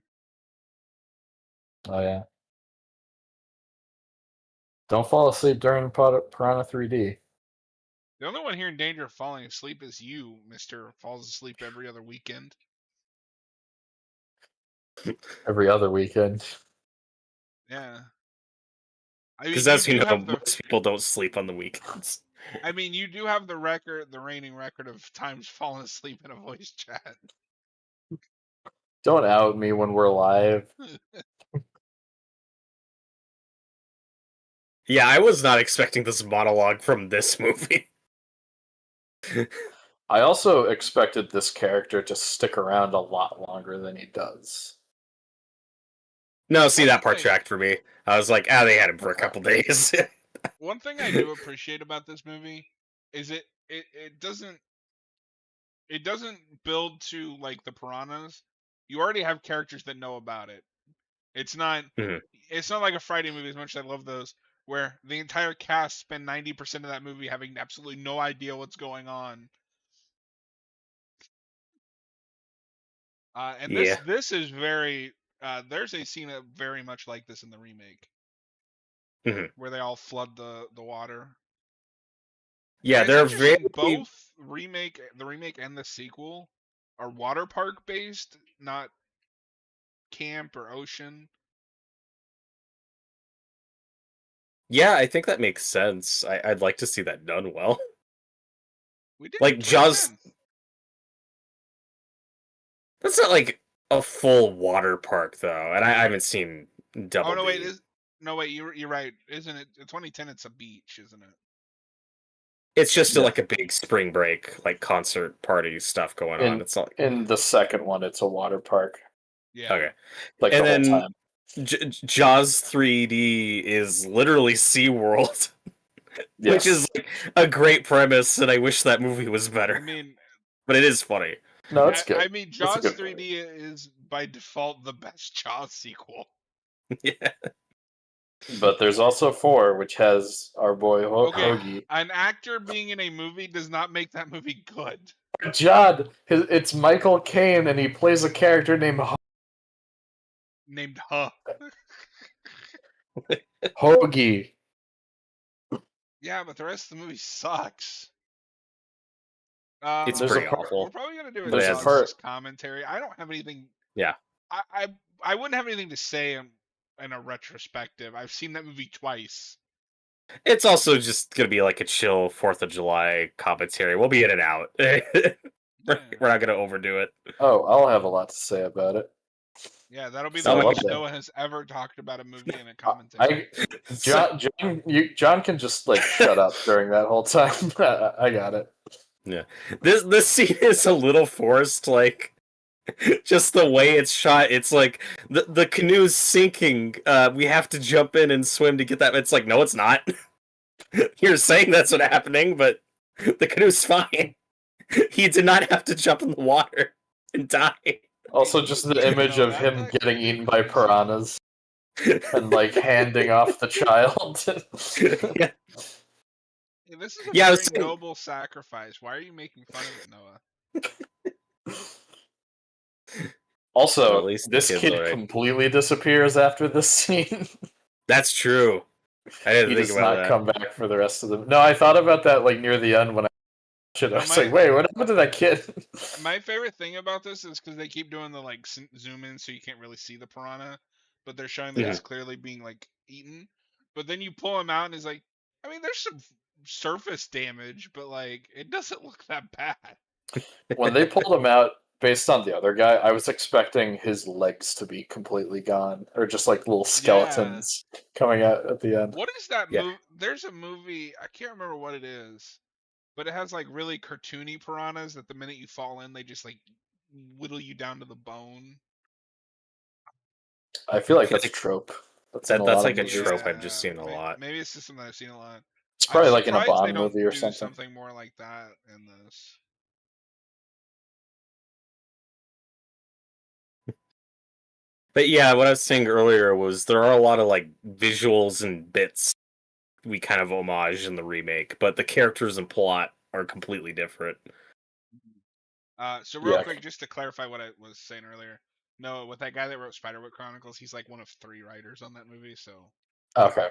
Oh yeah. Don't fall asleep during Piranha 3D. The only one here in danger of falling asleep is you, Mister Falls asleep every other weekend. Every other weekend. Yeah. I mean, Because you as we do know, have the. most people don't sleep on the weekends. I mean, you do have the record, the reigning record of times falling asleep in a voice chat. Don't out me when we're live. Yeah, I was not expecting this monologue from this movie. I also expected this character to stick around a lot longer than he does. No, see, One that part thing, tracked for me. I was like, they had him for a couple days. one thing I do appreciate about this movie is it doesn't build to like the piranhas. You already have characters that know about it. It's not Mhm. it's not like a Friday movie as much as I love those where the entire cast spend 90% of that movie having absolutely no idea what's going on. And Yeah. this is very there's a scene very much like this in the remake Mhm. where they all flood the water. Yeah, And it's they're very... interesting both the remake and the sequel are water park based, not camp or ocean. Yeah, I think that makes sense. I'd like to see that done well. We did Like, Jaws... 2010. That's not like a full water park, though. And I haven't seen Oh Double no, wait, D. no wait, you're right, isn't it? In 2010, it's a beach, isn't it? It's just Yeah. like a big spring break, like concert party stuff going on. It's not like... In the second one, it's a water park. Yeah. Okay. Like And the whole then time. Jaws 3D is literally SeaWorld, which Yes. is like a great premise, and I wish that movie was I better. mean, But it is funny. No, it's good. I mean, It's a Jaws good 3D is by default the best Jaws sequel. Yeah. But there's also 4, which has our boy Okay, Hoagie. an actor being in a movie does not make that movie good. John, it's Michael Caine, and he plays a character named Named Huh. Hoagie. Yeah, but the rest of the movie sucks. It's There's a pretty part- awful. We're probably gonna do a But There's a it Jaws has- part. 6 commentary. I don't have anything. Yeah. I wouldn't have anything to say in a retrospective. I've seen that movie twice. It's also just gonna be like a chill 4th of July commentary. We'll be in and out. We're not gonna overdo it. Oh, I'll have a lot to say about it. Yeah, that'll be I the love most that. Noah has ever talked about a movie in a commentary. John can just like shut up during that whole time. I got it. Yeah. This scene is a little forced, like just the way it's shot. It's like the canoe's sinking. We have to jump in and swim to get that. It's like, no, it's not. You're saying that's what's happening, but the canoe's fine. He did not have to jump in the water and die. Also, just the image No, of him that getting kid eaten by was- piranhas and like handing off the child. Yeah, Yeah, this is a yeah. I was very saying, noble sacrifice. Why are you making fun of it, Noah? well, Also, at least the this kid's kid alright. completely disappears after this scene. That's true. I didn't He think does about not that. come back for the rest of the. No, I thought about that like near the end when I watched it. I No, was like, wait, what happened to that kid? My favorite thing about this is because they keep doing the like zoom in so you can't really see the piranha, but they're showing that Mhm. he's clearly being like eaten. But then you pull him out and he's like, I mean, there's some surface damage, but like it doesn't look that bad. When they pulled him out, based on the other guy, I was expecting his legs to be completely gone, or just like little skeletons coming out at the end. What is that Yeah. movie? There's a movie, I can't remember what it is, but it has like really cartoony piranhas that the minute you fall in, they just like whittle you down to the bone. I feel like feel that's a like trope. That's in a That's lot like of a movies. trope I've just seen a lot. Maybe it's just something I've seen a lot. It's I'm probably like in a surprised they Bond don't movie or do something. something more like that in this. But yeah, what I was saying earlier was there are a lot of like visuals and bits we kind of homage in the remake, but the characters and plot are completely different. So real Yeah. quick, just to clarify what I was saying earlier, no, with that guy that wrote Spiderwick Chronicles, he's like one of 3 writers on that movie. So, Okay.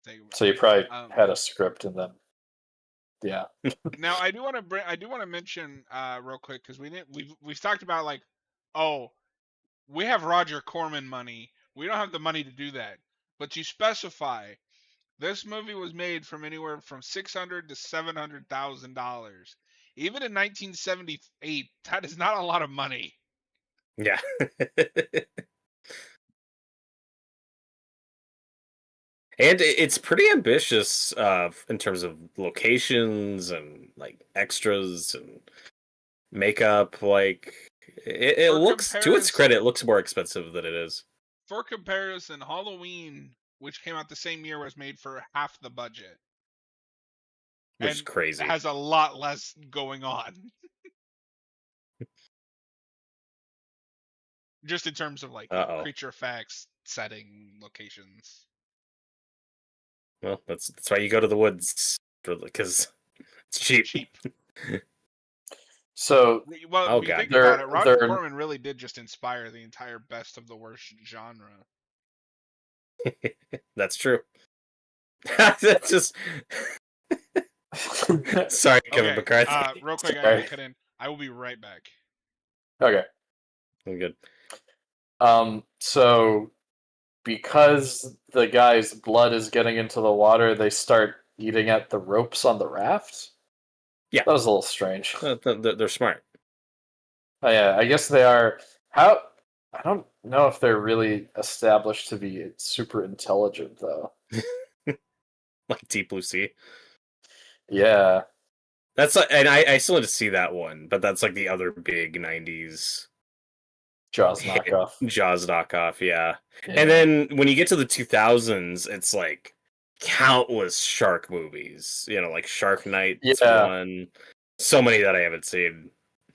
they, So you probably um, had a script and then. Yeah. now I do want to mention real quick because we've talked about like, oh, we have Roger Corman money, we don't have the money to do that, but you specify this movie was made from anywhere from $600 to $700,000. Even in 1978, that is not a lot of money. Yeah. And it's pretty ambitious in terms of locations and like extras and makeup. Like it For looks, to its credit, comparison, it looks more expensive than it is. Halloween, which came out the same year, was made for half the budget Which is and crazy. has a lot less going on. Just in terms of like creature effects, setting, locations. Well, that's why you go to the woods because it's cheap. So Well, Oh if you god, think about it, Roger they're Corman really did just inspire the entire best of the worst genre. that's true. That's just sorry, Kevin Okay, McCarthy. real quick, I Sorry. gotta cut in. I will be right back. Okay. I'm good. So because the guy's blood is getting into the water, they start eating at the ropes on the raft. Yeah. That was a little strange. They're smart. Oh yeah, I guess they are. How? I don't know if they're really established to be super intelligent, though. Like Deep Blue Sea. Yeah. That's like, and I still need to see that one, but that's like the other big '90s Jaws knockoff. Jaws knockoff, yeah. Yeah. And then when you get to the 2000s, it's like countless shark movies. You know, like Shark Night. Yeah. One. So many that I haven't seen.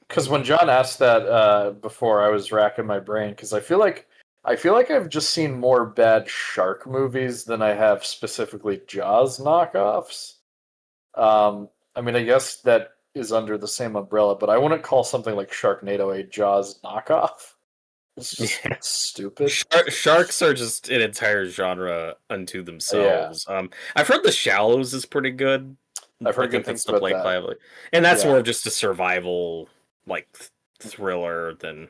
Because when John asked that before, I was racking my brain because I feel like I've just seen more bad shark movies than I have specifically Jaws knockoffs. I mean, I guess that is under the same umbrella, but I wouldn't call something like Sharknado a Jaws knockoff. It's just stupid. Sharks are just an entire genre unto themselves. I've heard The Shallows is pretty good. I've heard I think good things that's the about that. Lively. And that's Yeah. more of just a survival like thriller than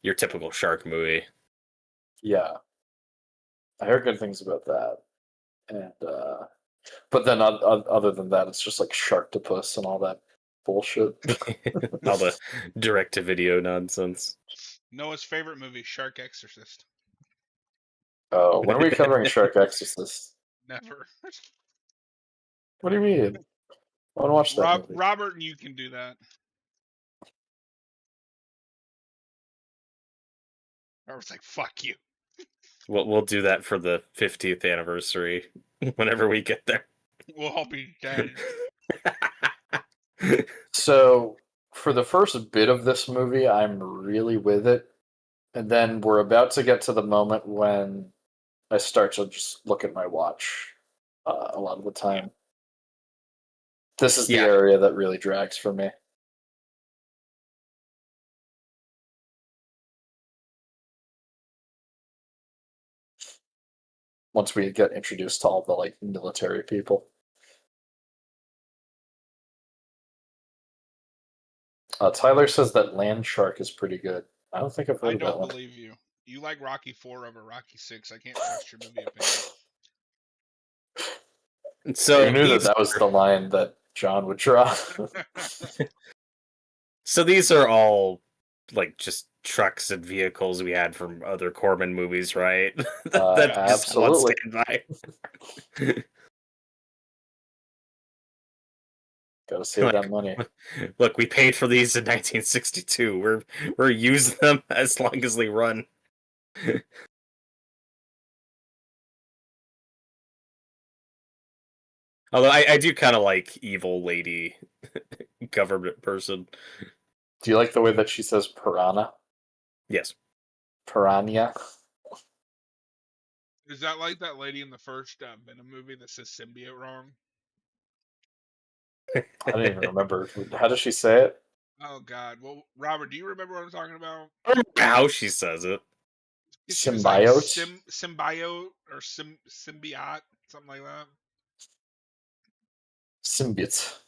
your typical shark movie. Yeah, I heard good things about that, and but then other than that, it's just like Sharktopus and all that bullshit. All the direct-to-video nonsense. Noah's favorite movie, Shark Exorcist. Oh, when are we covering Shark Exorcist? Never. What do you mean? I want to watch that movie. Robert and you can do that. Robert's like, fuck you. We'll do that for the 50th anniversary whenever we get there. We'll all be dead. So for the first bit of this movie, I'm really with it, and then we're about to get to the moment when I start to just look at my watch a lot of the Yeah. time. This is the Yeah. area that really drags for me. Once we get introduced to all the like military people. Tyler says that Land Shark is pretty good. I don't think I've I heard of that don't one. believe you. You like Rocky 4 over Rocky 6. I can't trust your movie opinion. So Who knew that that was the line that John would draw? So these are all like just trucks and vehicles we had from other Corman movies, right? That we just have on Absolutely. standby. Gotta save that money. Look, we paid for these in 1962. We're using them as long as they run. Although I do kind of like evil lady government person. Do you like the way that she says piranha? Yes. Piranha? Is that like that lady in the first Venom movie that says symbiote wrong? I don't even remember. How does she say it? Oh God. Well, Robert, do you remember what I'm talking about? I don't remember how she says it. She was like Symbiote? symbiote or symbiote, something like that. Symbiote.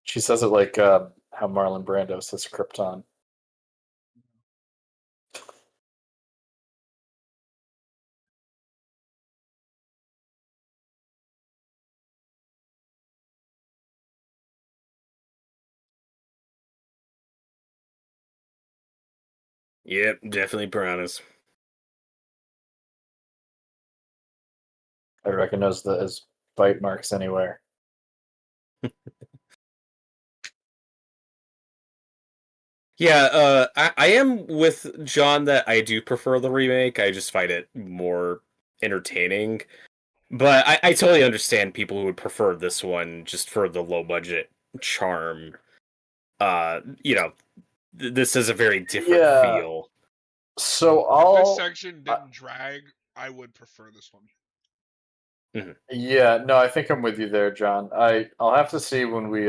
She says it like how Marlon Brando says Krypton. Yep, definitely piranhas. I recognize the as bite marks anywhere. Yeah, I am with John that I do prefer the remake. I just find it more entertaining. But I totally understand people who would prefer this one just for the low budget charm. This is a very different Yeah. feel. So If this I'll section didn't drag, I would prefer this one. yeah, no, I think I'm with you there, John. I'll have to see when we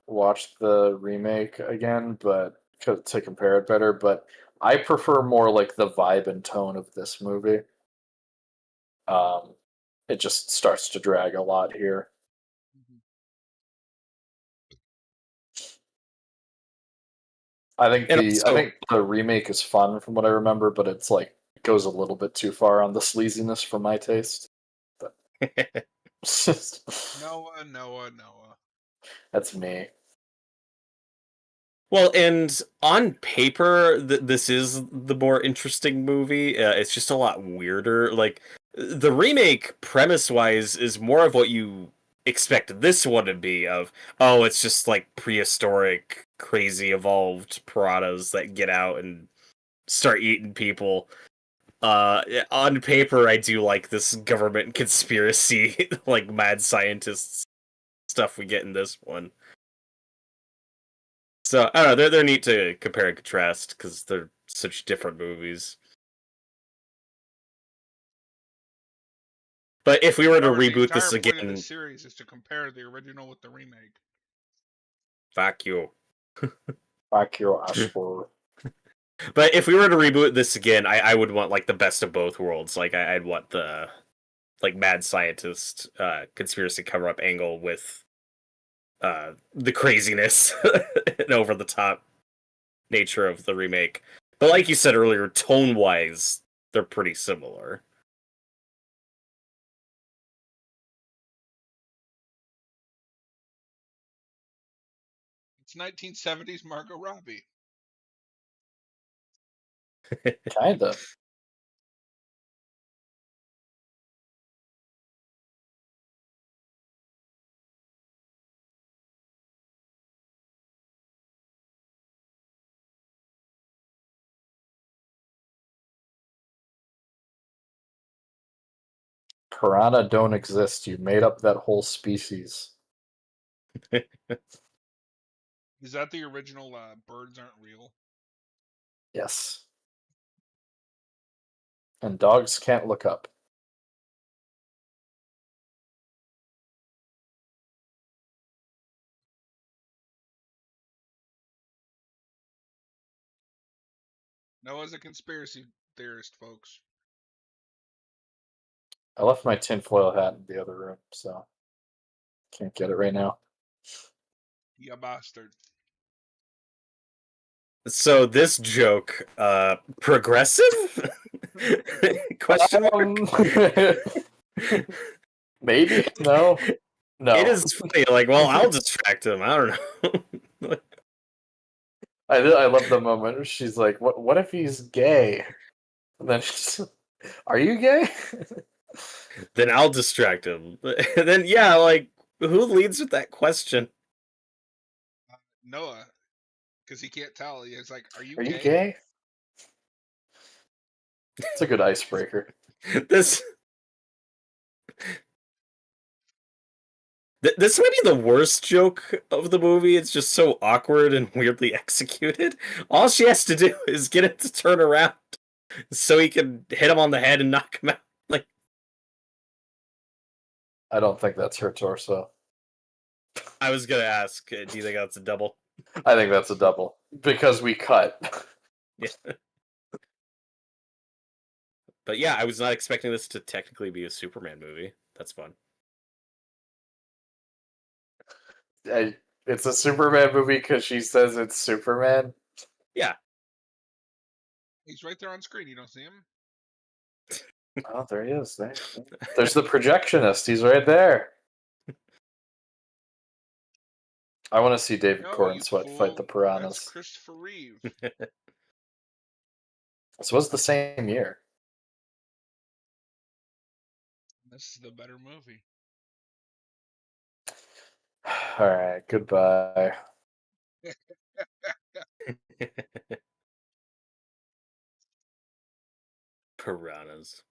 watch the remake again, but to compare it better, but I prefer more like the vibe and tone of this movie. Um it just starts to drag a lot here. And I also, think the remake is fun from what I remember, but it's like it goes a little bit too far on the sleaziness for my taste. But Noah. that's me. well, and on paper, this is the more interesting movie. It's just a lot weirder. Like, the remake, premise-wise, is more of what you expect this one to be of, oh, it's just like prehistoric, crazy evolved piranhas that get out and start eating people. On paper, I do like this government conspiracy, like mad scientists stuff we get in this one. So I don't know. They're neat to compare and contrast because they're such different movies. But if we were to Robert, the reboot entire this point of this again, series is to compare the original with the remake. fuck you. Akira Ashford. But if we were to reboot this again, I would want like the best of both worlds. Like I'd want the like mad scientist conspiracy cover up angle with the craziness and over the top nature of the remake. But like you said earlier, tone wise, they're pretty similar. It's 1970s Margot Robbie. Kinda. Piranha don't exist. You made up that whole species. Is that the original Birds Aren't Real? Yes. And dogs can't look up. Noah's a conspiracy theorist, folks. I left my tinfoil hat in the other room, so can't get it right now. You bastard. So this joke, progressive? Question mark. Maybe? No. No. It is funny. Like, well, I'll distract him. I don't know. I love the moment where she's like, "What if he's gay?" And then she's, "Are you gay?" Then I'll distract him. And then yeah, like who leads with that question? Noah, because he can't tell. He's like, "Are you Are you gay?" gay? It's a good icebreaker. This this might be the worst joke of the movie. It's just so awkward and weirdly executed. All she has to do is get it to turn around so he can hit him on the head and knock him out. Like, I don't think that's her torso. I was gonna ask, do you think that's a double? I think that's a double because we cut. Yeah. But yeah, I was not expecting this to technically be a Superman movie. That's fun. It's a Superman movie because she says it's Superman. Yeah. He's right there on screen. You don't see him? Oh, there he is. There's the projectionist. He's right there. I want to see David No, Corn you Sweat fool. fight the That's piranhas. Christopher Reeve. This was the same year. This is the better movie. All right, goodbye. Piranhas.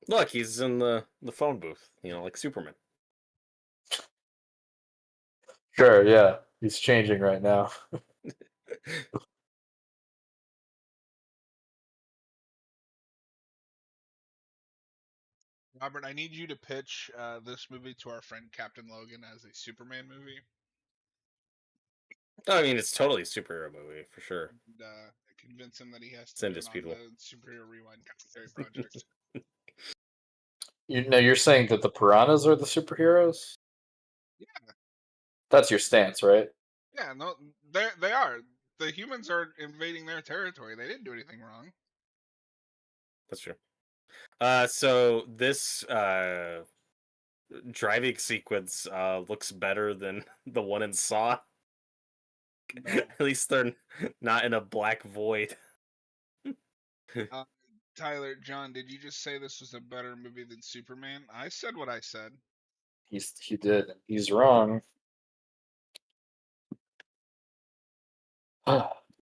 Look, he's in the phone booth, like Superman. Sure, yeah. He's changing right now. Robert, I need you to pitch this movie to our friend Captain Logan as a Superman movie. I mean, it's totally a superhero movie for sure. And convince him that he has It's to get on indisputable. the Superhero Rewind commentary project. You're saying that the piranhas are the superheroes? Yeah, That's your stance, right? yeah, no, they are. The humans are invading their territory. They didn't do anything wrong. That's true. So this driving sequence looks better than the one in Saw. No. At least they're not in a black void. Tyler, John, did you just say this was a better movie than Superman? I said what I said. He did. He's wrong.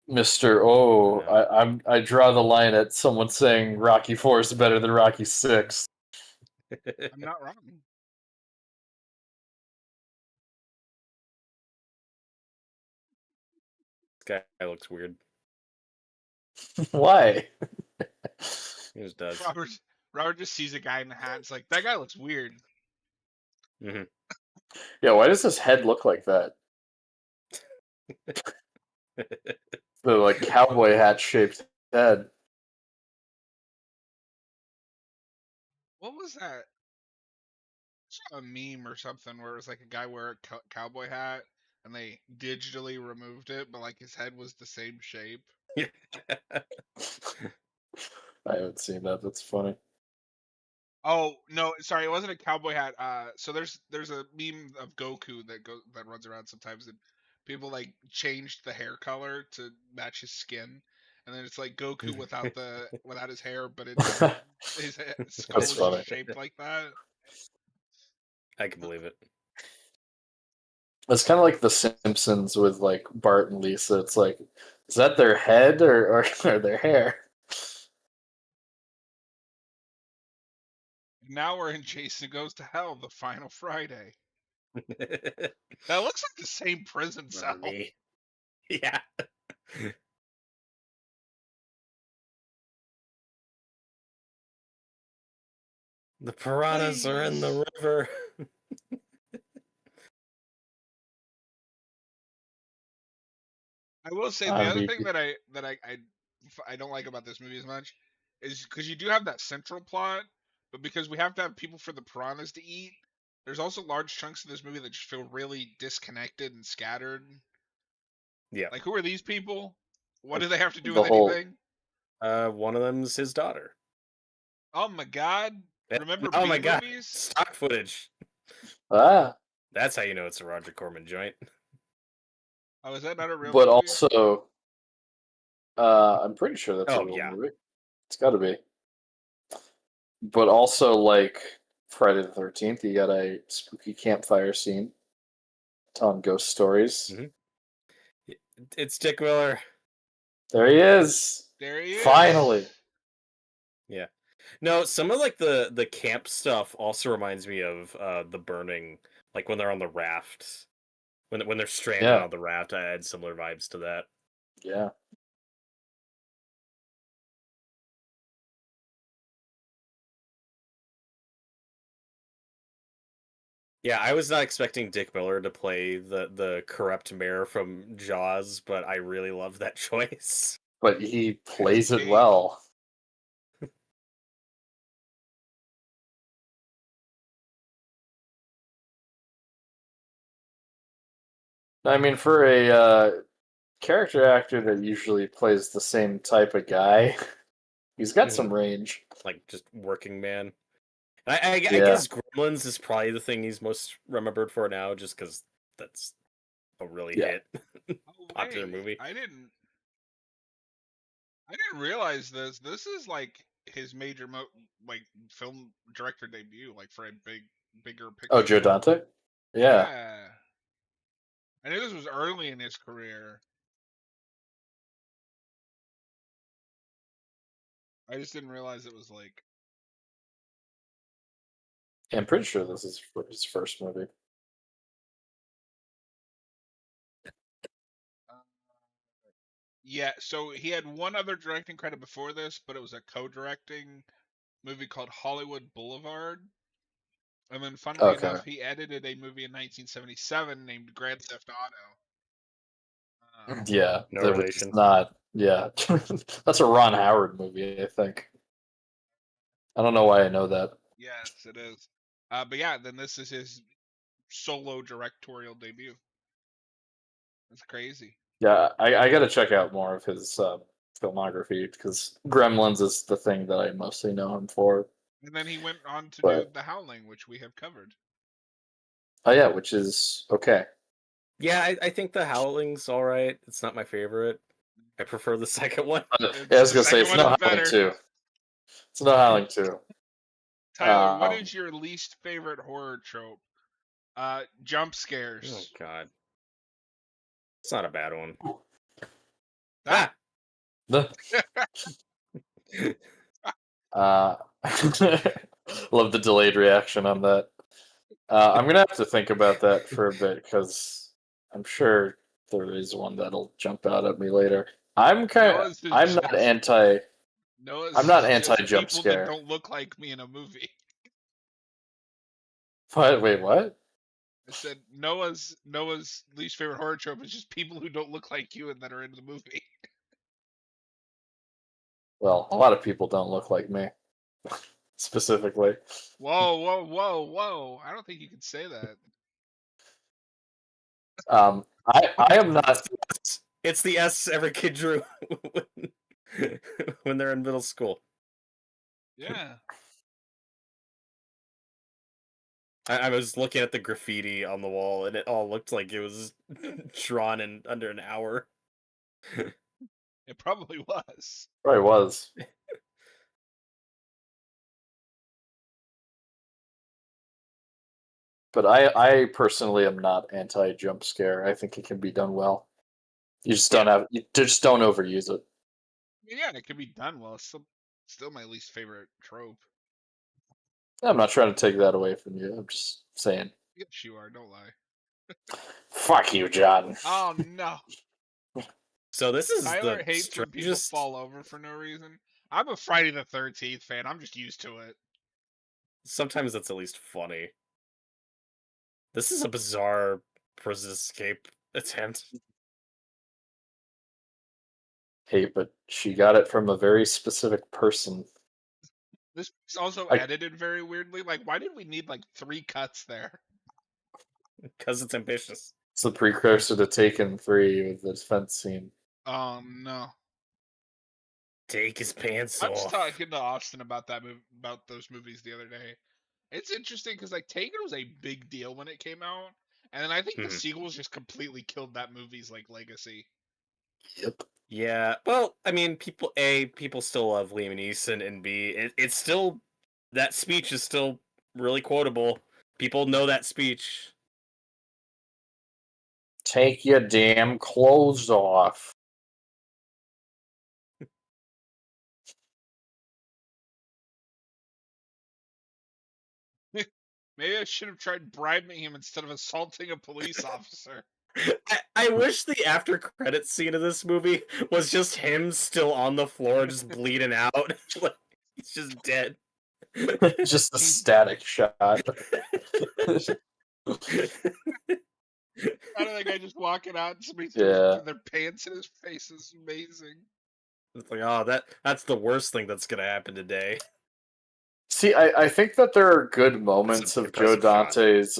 Mr. Oh, No. I draw the line at someone saying Rocky 4 is better than Rocky 6. I'm not wrong. This guy looks weird. Why? He just does. Robert just sees a guy in the hat. It's like, that guy looks weird. Mm-hmm. Yeah, why does his head look like that? The like cowboy hat shaped head. What was that? I saw a meme or something where it was like a guy wearing a cowboy hat and they digitally removed it, but like his head was the same shape. I haven't seen that. That's funny. Oh no, sorry, it wasn't a cowboy hat. So there's a meme of Goku that runs around sometimes, and people like changed the hair color to match his skin, and then it's like Goku without his hair, but his skull That's is funny. just shaped like that. I can believe it. It's kind of like The Simpsons with like Bart and Lisa. It's like, is that their head or their hair? Now we're in Jason Goes to Hell, the final Friday. That looks like the same prison cell. Remember me? Yeah. The piranhas are in the river. I will say the other thing that I don't like about this movie as much is because you do have that central plot, but because we have to have people for the piranhas to eat, there's also large chunks of this movie that just feel really disconnected and scattered. Yeah. Like, who are these people? What do they have to do The with whole- anything? One of them's his daughter. Oh my god! Remember Oh B my god! movies? Stock footage. Ah, That's how you know it's a Roger Corman joint. Oh, is that not a real but movie? also, I'm pretty sure that's a Oh, real yeah. movie. It's got to be. But also, like Friday the 13th, you got a spooky campfire scene telling ghost stories. Mhm. It's Dick Miller. There he is. There he is. Finally. Yeah. No, some of like the camp stuff also reminds me of the burning, like when they're on the raft. When they're stranded Yeah. on the raft, I had similar vibes to that. Yeah. Yeah, I was not expecting Dick Miller to play the corrupt mayor from Jaws, but I really love that choice. But he plays it Hey. well. I mean, for a character actor that usually plays the same type of guy, he's got some range. Like just working man. I Yeah. guess Gremlins is probably the thing he's most remembered for now, just because that's a really Yeah. hit Oh, popular wait, movie. I didn't realize this. This is like his major like film director debut, like for a bigger picture. Oh, Joe Dante? Yeah. Yeah. I knew this was early in his career. I just didn't realize it was like. Yeah, I'm pretty sure this is his first movie. Yeah, so he had one other directing credit before this, but it was a co-directing movie called Hollywood Boulevard. And then, funnily Okay. enough, he edited a movie in 1977 named Grand Theft Auto. Yeah. No that was relation. not. Yeah. That's a Ron Howard movie, I think. I don't know why I know that. Yes, it is. But yeah, then this is his solo directorial debut. That's crazy. Yeah, I got to check out more of his filmography because Gremlins is the thing that I mostly know him for. And then he went on to do But The Howling, which we have covered. oh yeah, which is okay. Yeah, I think The Howling's all right. It's not my favorite. I prefer the second one. Yeah, I was The gonna say it's second no one is Howling better. 2. It's no Howling 2. Tyler, what is your least favorite horror trope? Jump Oh scares. god, it's not a bad one. Ah! Love the delayed reaction on that. I'm gonna have to think about that for a bit because I'm sure there is one that'll jump out at me later. I'm not anti. I'm not anti jump people scare. that don't look like me in a movie. What? Wait, what? I said Noah's least favorite horror trope is just people who don't look like you and that are in the movie. Well, a lot of people don't look like me, specifically. Whoa, whoa, whoa, whoa! I don't think you can say that. I am not. It's the S every kid drew when they're in middle school. Yeah. I was looking at the graffiti on the wall, and it all looked like it was drawn in under an hour. It probably was. Probably was. But I personally am not anti jump scare. I think it can be done well. You just don't overuse it. I mean, yeah, it can be done well. It's still my least favorite trope. I'm not trying to take that away from you. I'm just saying Yes, you are. Don't lie. Fuck you, John. Oh no. So this is Tyler the hates when people strangest. fall over for no reason. I'm a Friday the 13th fan. I'm just used to it. Sometimes that's at least funny. This is a bizarre prison escape attempt. Hey, but she got it from a very specific person. This is also Like, edited very weirdly. Like, why did we need like 3 cuts there? Because it's ambitious. it's the precursor to Taken 3 with the defense scene. No. Take his pants I was off. talking to Austin about about those movies the other day. It's interesting because like Taken was a big deal when it came out, and then I think the Mhm. sequels just completely killed that movie's like legacy. Yep. Yeah, well, I mean, people still love Liam Neeson, and B, it's still, that speech is still really quotable. People know that speech. Take your damn clothes off. Maybe I should have tried bribing him instead of assaulting a police officer. I wish the after credits scene of this movie was just him still on the floor, just bleeding out. Like, he's just dead. Just a static shot. Out of that guy just walking out and somebody throws Yeah. their pants in his face is amazing. It's like, oh, that's the worst thing that's gonna happen today. See, I think that there are good That's moments an of Joe impressive shot. Dante's.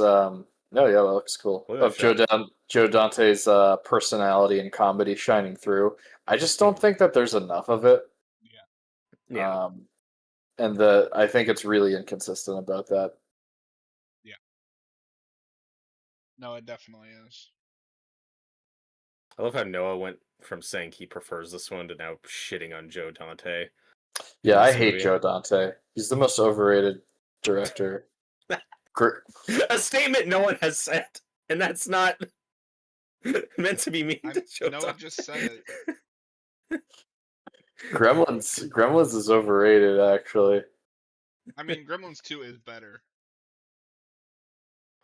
No, yeah, that looks cool. Look at Of that shot. Joe Dante's personality and comedy shining through. I just don't Mhm. think that there's enough of it. Yeah, Yeah. And I think it's really inconsistent about that. yeah. No, it definitely is. I love how Noah went from saying he prefers this one to now shitting on Joe Dante in Yeah, I this hate movie. Joe Dante. He's the most overrated director. Gr- A statement no one has said, and that's not meant to be mean to Joe Noah Dante. just said it. Gremlins is overrated, actually. I mean, Gremlins 2 is better.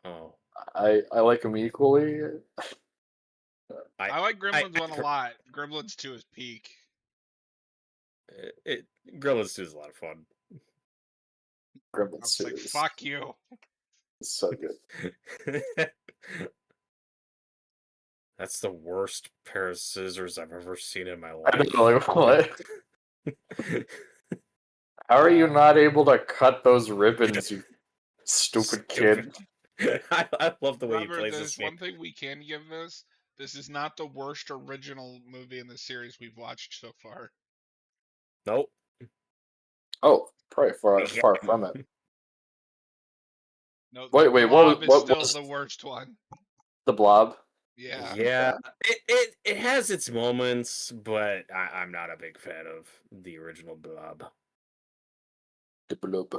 Oh, I like him equally. I like I Gremlins 1 a lot. Gremlins 2 is peak. it Gremlins 2 is a lot of fun. I Gremlins was 2 like, is fuck you. so good. That's the worst pair of scissors I've ever seen in my I life. don't know, like, what? How are you not able to cut those ribbons, you stupid kid? I love the way he However, plays this there's game. one thing we can give this. This is not the worst original movie in the series we've watched so far. Nope. Oh, probably We far got from it. No, The Wait, Blob is what still was the worst one. the Blob? Yeah. Yeah, it has its moments, but I'm not a big fan of the original Blob. The Blob.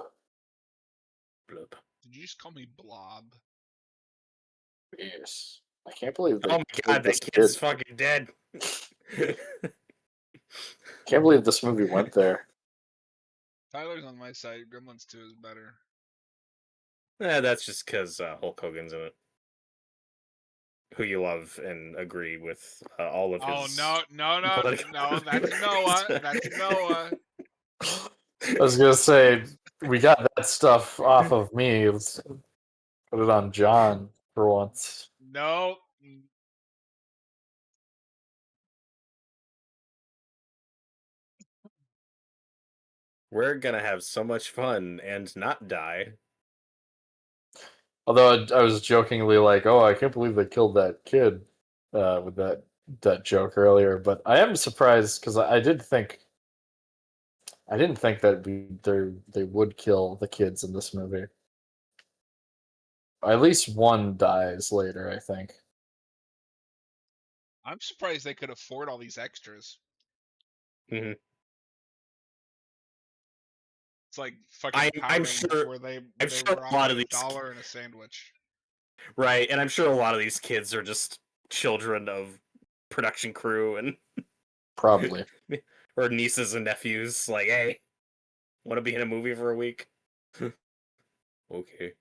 Blob. Did you just call me Blob? Yes. I can't believe Oh they my killed god, this that kid's kid. fucking dead. Can't believe this movie went there. Tyler's on my side. Gremlins 2 is better. That's just because Hulk Hogan's in it, who you love and agree with all of Oh, his no. political That's Noah. views. That's Noah. I was gonna say we got that stuff off of me. Let's put it on John for once. No. We're gonna have so much fun and not die. Although I was jokingly like, "Oh, I can't believe they killed that kid," with that joke earlier. But I am surprised because I didn't think that they would kill the kids in this movie. At least one dies later, I think. I'm surprised they could afford all these extras. Mhm. It's like fucking Power I'm Rangers sure where I'm they sure were a lot offered of a these dollar and a sandwich. right, and I'm sure a lot of these kids are just children of production crew and Probably. or nieces and nephews. Like, hey, want to be in a movie for a week? Okay.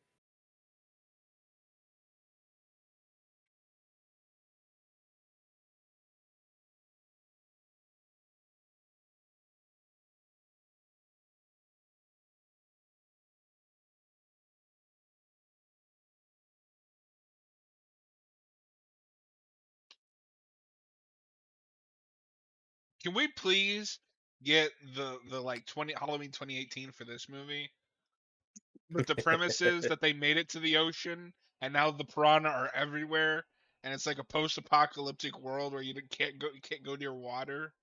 Can we please get the like 20 Halloween 2018 for this movie? But the premise is that they made it to the ocean, and now the piranha are everywhere, and it's like a post-apocalyptic world where you can't go near water.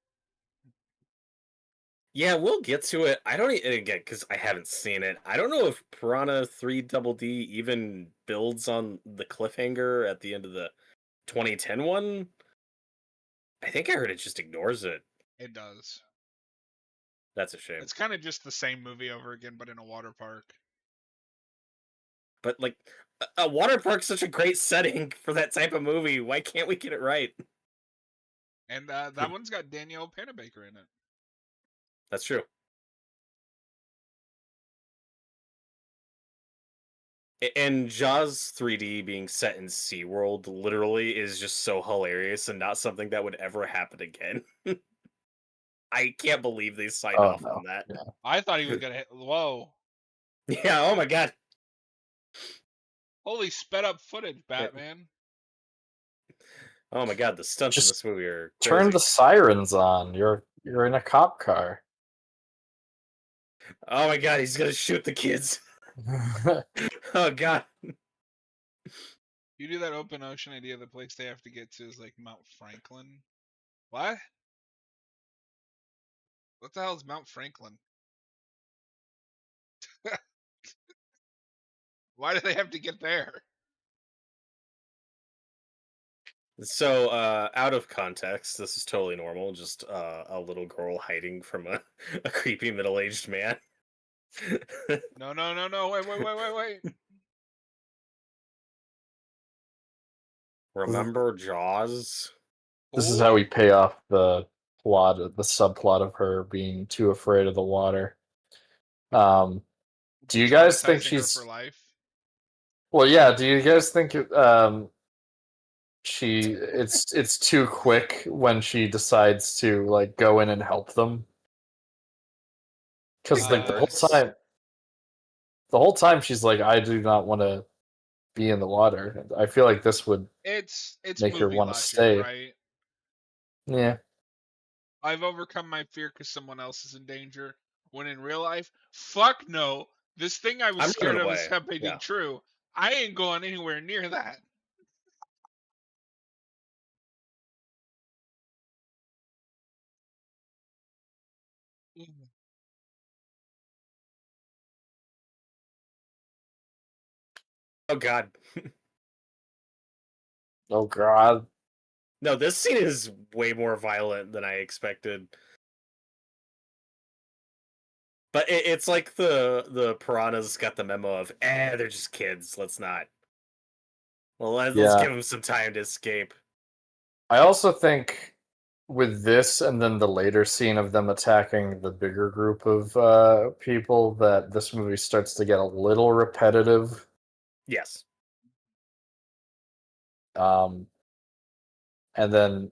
Yeah, we'll get to it. I don't again because I haven't seen it. I don't know if Piranha 3 Double D even builds on the cliffhanger at the end of the 2010 one. I think I heard it just ignores it. It does. That's a shame. It's kind of just the same movie over again, but in a water park. But like a water park's such a great setting for that type of movie. Why can't we get it right? And that one's got Danielle Panabaker in it. That's true. And Jaws 3D being set in SeaWorld literally is just so hilarious and not something that would ever happen again. I can't believe they signed off on that. Yeah. I thought he was gonna hit. Whoa! Yeah. Oh my god. Holy sped up footage, Batman. Oh my god. The stunts in Just this movie are crazy. Turn the sirens on. You're in a cop car. Oh my god. He's gonna shoot the kids. Oh god. You do that open ocean idea. The place they have to get to is like Mount Franklin. What? What the hell is Mount Franklin? Why do they have to get there? So, out of context, this is totally normal. Just a little girl hiding from a creepy middle-aged man. No, no, no, no. Wait. Remember Jaws? This is how we pay off the subplot of her being too afraid of the water. Do you guys think Traumatizing her she's for life? well? Yeah. Do you guys think it's too quick when she decides to like go in and help them? Because like the whole time she's like, I do not want to be in the water. I feel like this would It's make her movie want to logic, stay. right? Yeah. I've overcome my fear because someone else is in danger. When in real life, fuck no. This thing I was I'm scared running of away. is happening Yeah. true. I ain't going anywhere near that. Oh god. Oh god. No, this scene is way more violent than I expected. But it's like the piranhas got the memo of, they're just kids. Let's not. Well, let's give them some time to escape. I also think with this and then the later scene of them attacking the bigger group of people that this movie starts to get a little repetitive. Yes. And then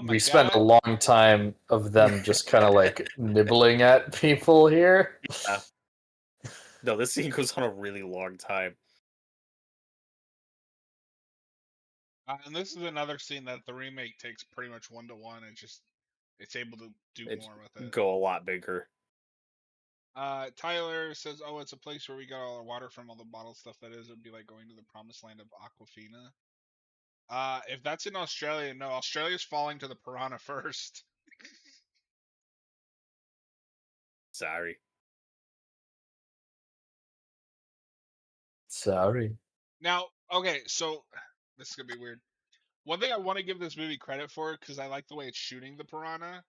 we spend a God. long time of them just kind of like nibbling at people here. Yeah. No, this scene goes on a really long time. And this is another scene that the remake takes pretty much 1-to-1. It's able to do more with it. Go a lot bigger. Tyler says, "Oh, it's a place where we got all our water from, all the bottled stuff. That is, it'd be like going to the promised land of Aquafina." If that's in Australia, no, Australia's falling to the piranha first. Sorry. Now, okay, so this is gonna be weird. One thing I want to give this movie credit for, because I like the way it's shooting the piranha,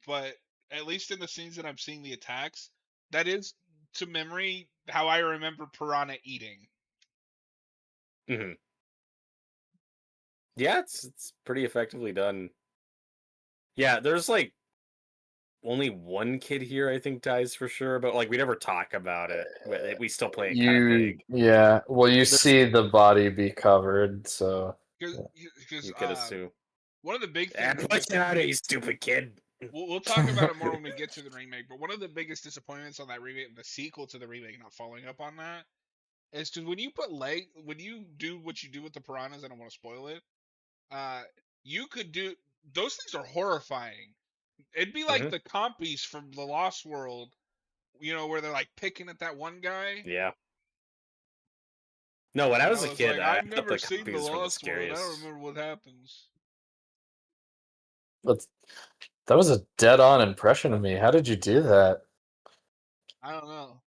but at least in the scenes that I'm seeing the attacks, that is to memory how I remember piranha eating. Mm-hmm. Yeah, it's pretty effectively done. Yeah, there's like only one kid here I think dies for sure, but like we never talk about it. We still play it kind of big. Yeah, well, you see the body be covered, so Because you could assume. one of the big things. Watch out, you stupid kid. We'll talk about it more when we get to the remake. But one of the biggest disappointments on that remake, the sequel to the remake, not following up on that, is because when you do what you do with the piranhas, I don't want to spoil it. You could do those things are horrifying. It'd be like Mhm. the compies from the Lost World, where they're like picking at that one guy. Yeah. No, when I was a It's kid, like, I I've thought never the seen the copies were the Lost World. I don't scariest. remember what happens. But that was a dead-on impression of me. How did you do that? I don't know.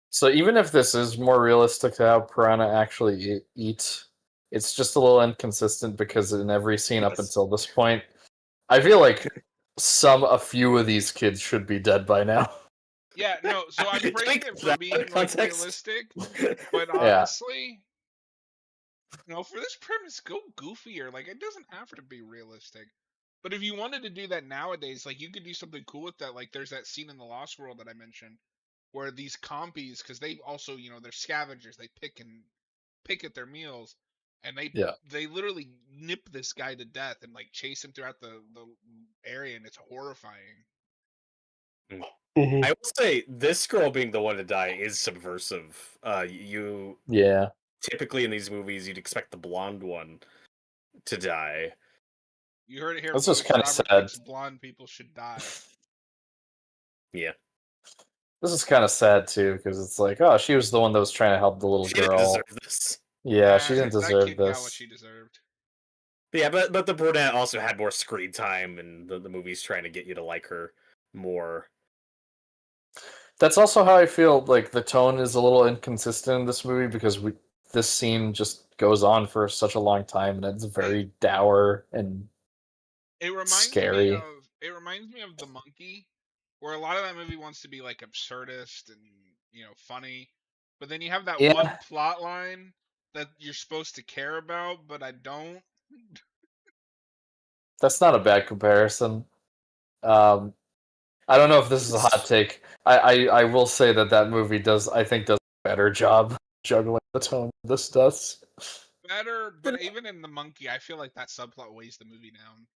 So even if this is more realistic to how piranha actually eat, it's just a little inconsistent because in every scene up Yes. until this point, I feel like a few of these kids should be dead by now. Yeah, no. So I'm praising Take it for that being like context. realistic, but Yeah. honestly, for this premise, go goofier. Like, it doesn't have to be realistic. But if you wanted to do that nowadays, like, you could do something cool with that. Like, there's that scene in the Lost World that I mentioned, where these compies, because they also, they're scavengers. They pick at their meals, and they Yeah. they literally nip this guy to death and like chase him throughout the area, and it's horrifying. I will say this girl being the one to die is subversive. You Yeah. typically in these movies you'd expect the blonde one to die. You heard it here That's just first. kind of Robert sad. thinks blonde people should die. Yeah. This is kind of sad too because it's like, oh, she was the one that was trying to help the little She didn't girl. deserve this. Yeah, she didn't That deserve kid got what this. she deserved. Yeah, but the brunette also had more screen time, and the movie's trying to get you to like her more. That's also how I feel like the tone is a little inconsistent in this movie because this scene just goes on for such a long time and it's It very dour and it reminds me scary. of the Monkey, where a lot of that movie wants to be like absurdist and funny, but then you have that one Yeah, plot line that you're supposed to care about, but I don't. that's not a bad comparison. Um, I don't know if this is a hot take. I will say that movie does a better job juggling the tone than this does. Better, but even in the Monkey, I feel like that subplot weighs the movie down.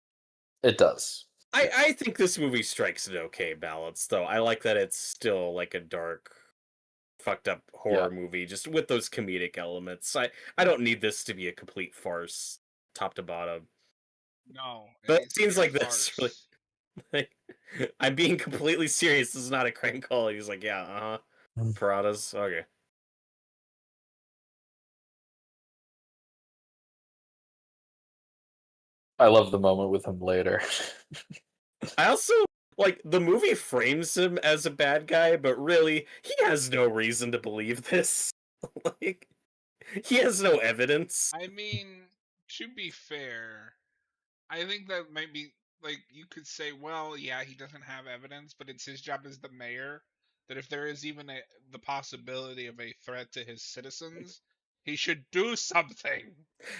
It does. I think this movie strikes an okay balance, though. I like that it's still like a dark, fucked up Yeah. horror movie, just with those comedic elements. I don't need this to be a complete farce, top to bottom. No, it But needs to be scenes a like this, really, farce. like, I'm being completely serious. This is not a crank call. He's like, yeah, piranhas, okay. I love the moment with him later. I also like the movie frames him as a bad guy, but really, he has no reason to believe this. Like, he has no evidence. I mean, to be fair, I think that might be like you could say, well, yeah, he doesn't have evidence, but it's his job as the mayor that if there is even the possibility of a threat to his citizens, he should do something.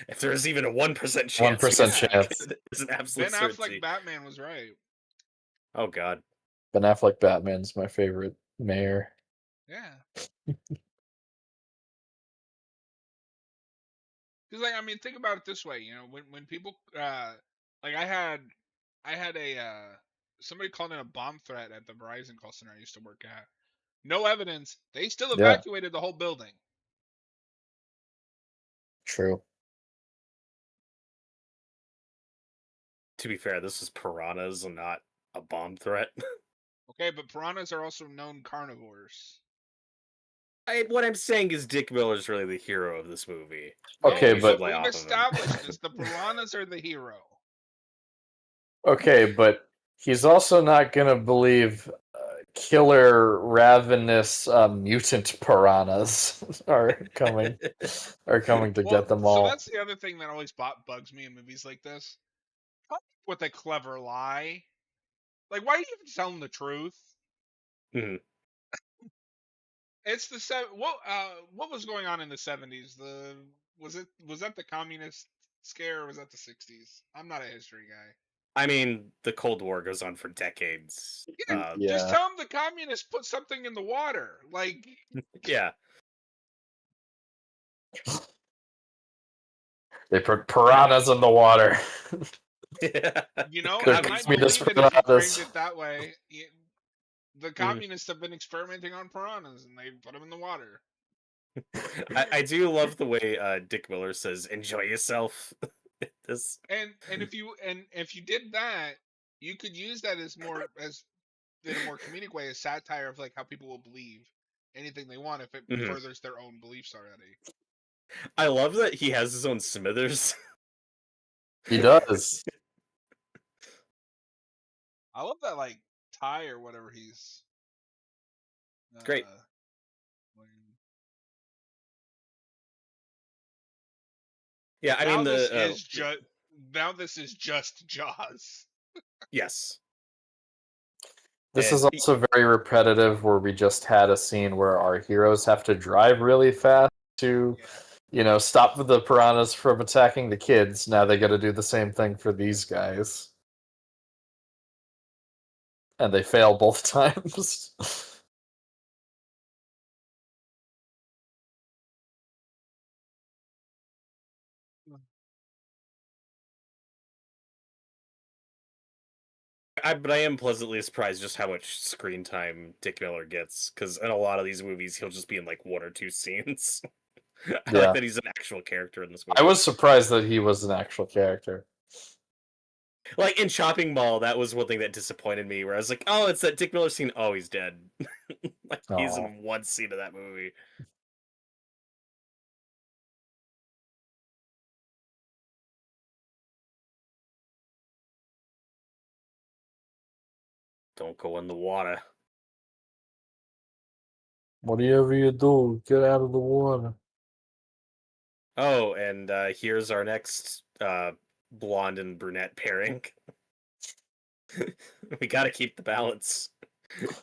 If there's even a 1% chance he 1% gets Yeah, chance. elected, it's an absolute Ben Affleck certainty. Batman was right. Oh god. Ben Affleck Batman's my favorite mayor. Yeah, because like I mean, think about it this way. When people like I had a somebody called in a bomb threat at the Verizon call center I used to work at. No evidence. They still Yeah, evacuated the whole building. true. To be fair, this is piranhas and not a bomb threat. Okay, but piranhas are also known carnivores. What I'm saying is Dick Miller's really the hero of this movie. Okay, No, We should but lay we've off of him. established this. The piranhas are the hero. he's also not gonna believe killer, ravenous, mutant piranhas are coming to Well, get them so all. that's the other thing that always bugs me in movies like this. Come up with a clever lie. Like, why do you even tell them the truth? Mhm. It's the what was going on in the 70s? Was that the communist scare or was that the 60s? I'm not a history guy. I mean, the Cold War goes on for decades. Yeah, just Yeah, tell them the communists put something in the water. Like, Yeah. they put piranhas in the water. There There I goes gives might me my this believe it if you framed piranhas. it that way. The Mm. communists have been experimenting on piranhas and they put them in the water. I, I do love the way Dick Miller says "enjoy yourself." This. And if you did that, you could use that as in a more comedic way as satire of like how people will believe anything they want if it Mhm. furthers their own beliefs already. I love that he has his own Smithers. He does. I love that like tie or whatever he's Great. wearing. Yeah, I Now mean this is just Jaws. yes. This And is also very repetitive, where we just had a scene where our heroes have to drive really fast to, Yeah. stop the piranhas from attacking the kids. Now they got to do the same thing for these guys. And they fail both times. but I am pleasantly surprised just how much screen time Dick Miller gets, because in a lot of these movies he'll just be in like one or two scenes. I like Yeah. that he's an actual character in this I movie. was surprised that he was an actual character. Like in Chopping Mall, that was one thing that disappointed me, where I was like, "Oh, it's that Dick Miller scene. Oh, he's dead." Like he's Oh. in one scene of that movie. Don't go in the water. Whatever you do, get out of the water. Oh, and here's our next blonde and brunette pairing. We got to keep the balance.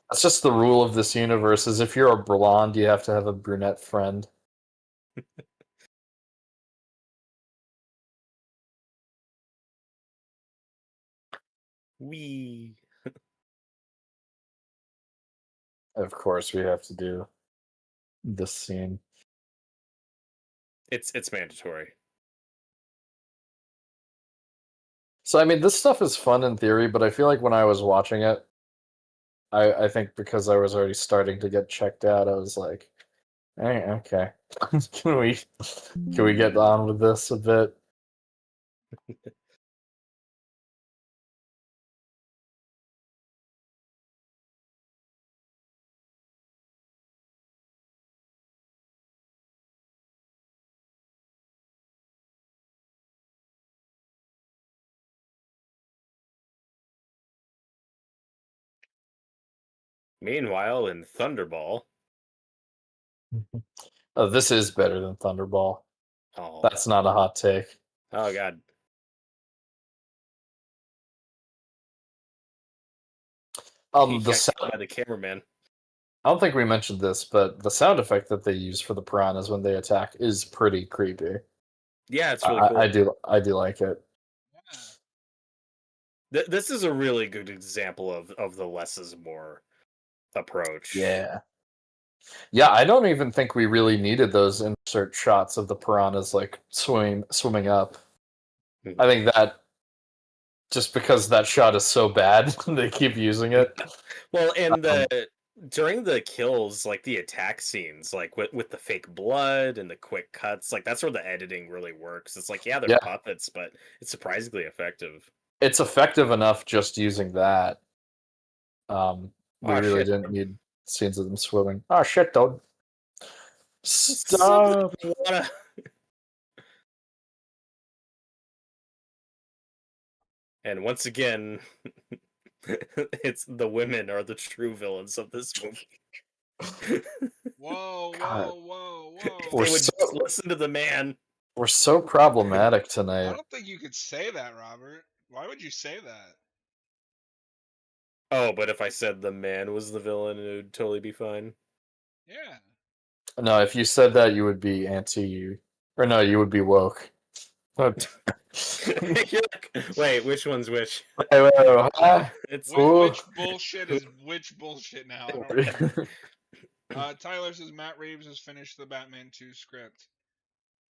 That's just the rule of this universe, is if you're a blonde, you have to have a brunette friend. Wee. Of course, we have to do this scene. It's mandatory. So, I mean, this stuff is fun in theory, but I feel like when I was watching it, I think because I was already starting to get checked out, I was like, hey, okay. Can we get on with this a bit? Meanwhile, in Thunderball, Oh, this is better than Thunderball. oh, That's not a hot take. oh god, he The got killed sound, by the cameraman. I don't think we mentioned this, but the sound effect that they use for the piranhas when they attack is pretty creepy. Yeah, it's really cool. I do like it. This is a really good example of the less is more approach. Yeah. Yeah, I don't even think we really needed those insert shots of the piranhas like swimming up. Mhm. I think that just because that shot is so bad, they keep using it. Well, and Um, during the kills, like the attack scenes, like with the fake blood and the quick cuts, like that's where the editing really works. It's like, yeah, they're Yeah. puppets, but it's surprisingly effective. It's effective enough just using that. We Oh really shit! didn't need scenes of them swimming. Oh shit, don't Something stop. in the water. And once again, it's the women are the true villains of this movie. Whoa, God, whoa, whoa, If whoa. we're they would so just listen to the man. we're so problematic I tonight. don't think you could say that, Robert. Why would you say that? Oh, but if I said the man was the villain, it would totally be fine. Yeah. No, if you said that, you would be anti, or no, you would be woke. You're like, wait, which one's which? It's Which bullshit is which bullshit now? I don't know. Tyler says Matt Reeves has finished the Batman 2 script.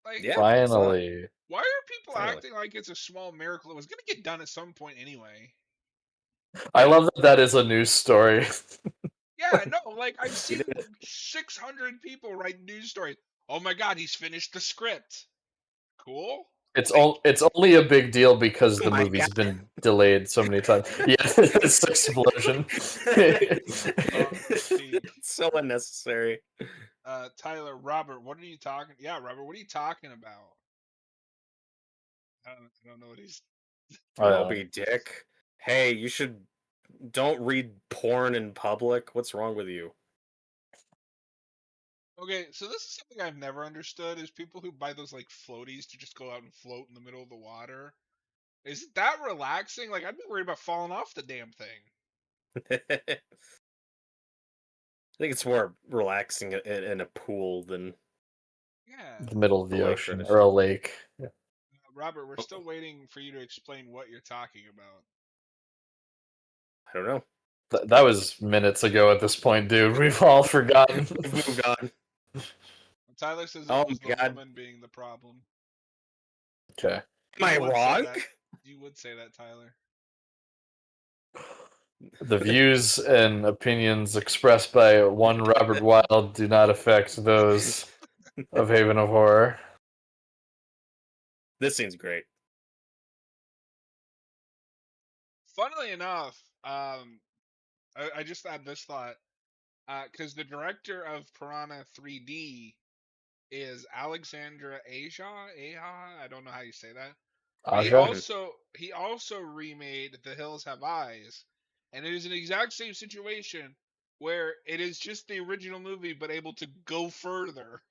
Like, yeah, Finally. why are people Finally. acting like it's a small miracle? It was gonna get done at some point anyway. I love that that is a news story. Yeah, no, like I've You seen did it. 600 people write news stories. Oh my god, he's finished the script. Cool. It's Like, it's only a big deal because Oh the my movie's God. been delayed so many times. Yeah, this explosion. let's see. So unnecessary. Tyler, Robert, what are you talking? Yeah, Robert, what are you talking about? I don't know what he's. Moby Dick. Hey, you should don't read porn in public. What's wrong with you? Okay, so this is something I've never understood: is people who buy those like floaties to just go out and float in the middle of the water. Is that relaxing? Like, I'd be worried about falling off the damn thing. I think it's more relaxing in a pool than Yeah, The middle of the the lake ocean or tradition. a lake. Yeah. Robert, we're still waiting for you to explain what you're talking about. I don't know. That was minutes ago at this point, dude. We've all forgotten. We've moved on. Tyler says it Oh was my the God. woman being the problem. Okay. Am I You would say wrong? that. You would say that, Tyler. The views and opinions expressed by one Robert Wilde do not affect those of Haven of Horror. This scene's great. Funnily enough, I just had this thought because the director of Piranha 3D is Alexandra Aja. Aja, I don't know how you say that. But Aja? he also remade The Hills Have Eyes, and it is an exact same situation where it is just the original movie but able to go further.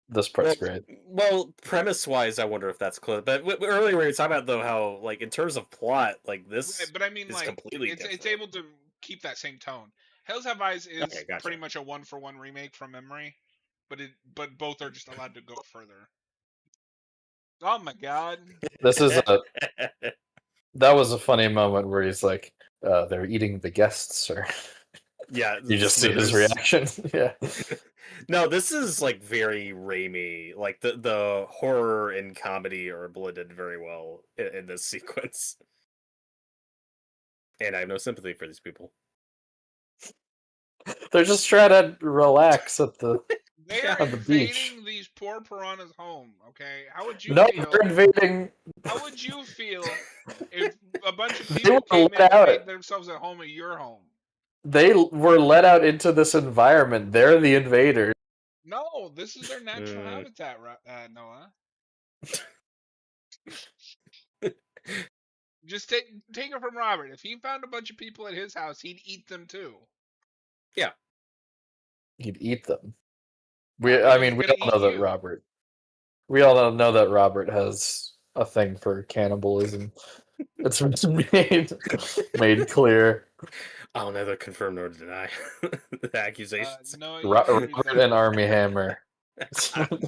This Well, part's great. well, premise-wise, I wonder if that's close. But earlier we were talking about though how, like, in terms of plot, like Right, this but I mean, is like, completely it's different. able to keep that same tone. Hills Have Eyes Okay, is gotcha. pretty much a one for one remake from memory, but both are just allowed to go further. Oh my god! This is that was a funny moment where he's like, they're eating the guests, or Yeah, you the just see his Smithers. reaction. Yeah. No, this is like very Raimi. Like the horror and comedy are blended very well in this sequence. And I have no sympathy for these people. They're just trying to relax at the They are on the beach. invading these poor piranhas' home. Okay, how would you No, feel? they're invading. How would you feel if a bunch of They people were came in let and out. made themselves at home at your home? They were let out into this environment. They're the invaders. No, this is their natural Mm. habitat, Noah. Just take it from Robert. If he found a bunch of people at his house, he'd eat them too. Yeah. He'd eat them. And I he's mean, we gonna all eat know that you. Robert. We all know that Robert has a thing for cannibalism. It's made clear. I'll neither confirm nor deny the accusations. Noah, you want to read Robert and Army Hammer.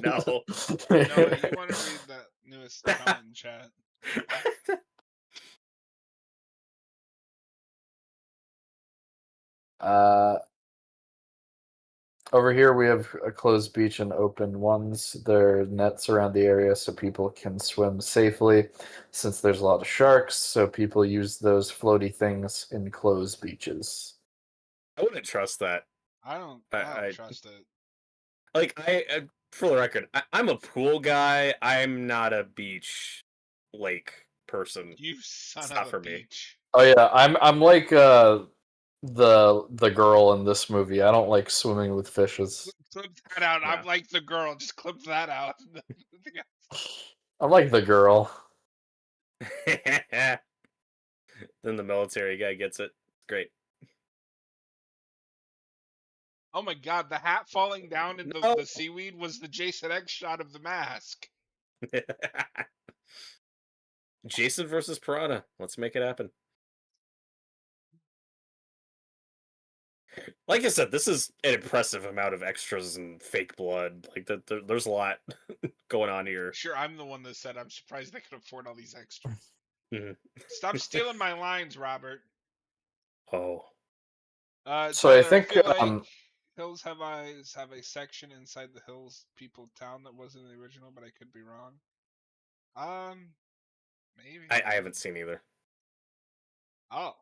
No. Noah, you want to read that newest comment in chat? Uh, Over here we have a closed beach and open ones. There are nets around the area so people can swim safely. Since there's a lot of sharks, so people use those floaty things in closed beaches. I wouldn't trust that. I don't I trust it. like for the record, I'm a pool guy. I'm not a beach lake person. You son It's of not a for me. beach. Oh yeah, I'm like the girl in this movie. I don't like swimming with fishes. Clip that out. Yeah. I'm like the girl. Just clip that out. I'm like the girl. Then the military guy gets it. Great. Oh my god, the hat falling down in No. the seaweed was the Jason X shot of the mask. Jason versus Piranha. Let's make it happen. Like I said, this is an impressive amount of extras and fake blood. Like there's a lot going on here. Sure, I'm the one that said I'm surprised they could afford all these extras. Mhm. Stop stealing my lines, Robert. Oh. So I Tyler, I think feel like Hills Have Eyes have a section inside the Hills People Town that wasn't in the original, but I could be wrong. Maybe. I haven't seen either. Oh.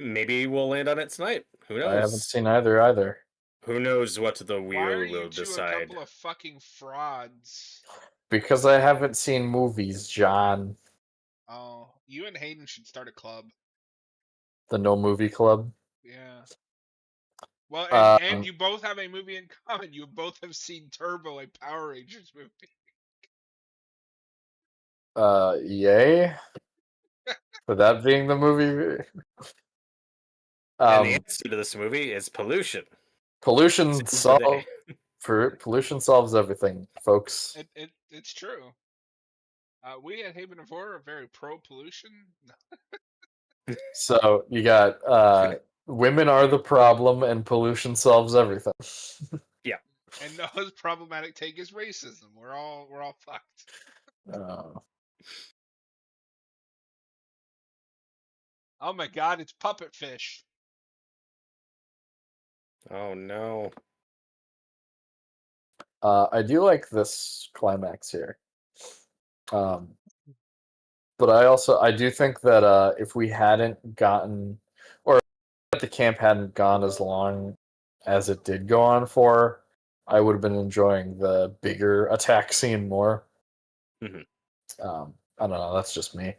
Maybe we'll land on it tonight. Who I haven't knows? seen either. Who knows what the Why are Wheel you will two a decide? couple of fucking frauds? Because I haven't seen movies, John. Oh, you and Hayden should start a club. The No Movie Club. Yeah. Well, and Um, you both have a movie in common. You both have seen Turbo, a Power Rangers movie. yay. For that being the movie. And the Um, answer to this movie is pollution. pollution Saves the day. pollution solves everything, folks. It's true. We at Haven of Horror are very pro pollution. So you got women are the problem and pollution solves everything. Yeah. And Noah's problematic take is racism. We're all fucked. Uh, Oh my god, it's puppet fish. Oh no. I do like this climax here. But I do think that if we hadn't gotten, or if the camp hadn't gone as long as it did go on for, I would have been enjoying the bigger attack scene more. Mhm. I don't know. That's just me.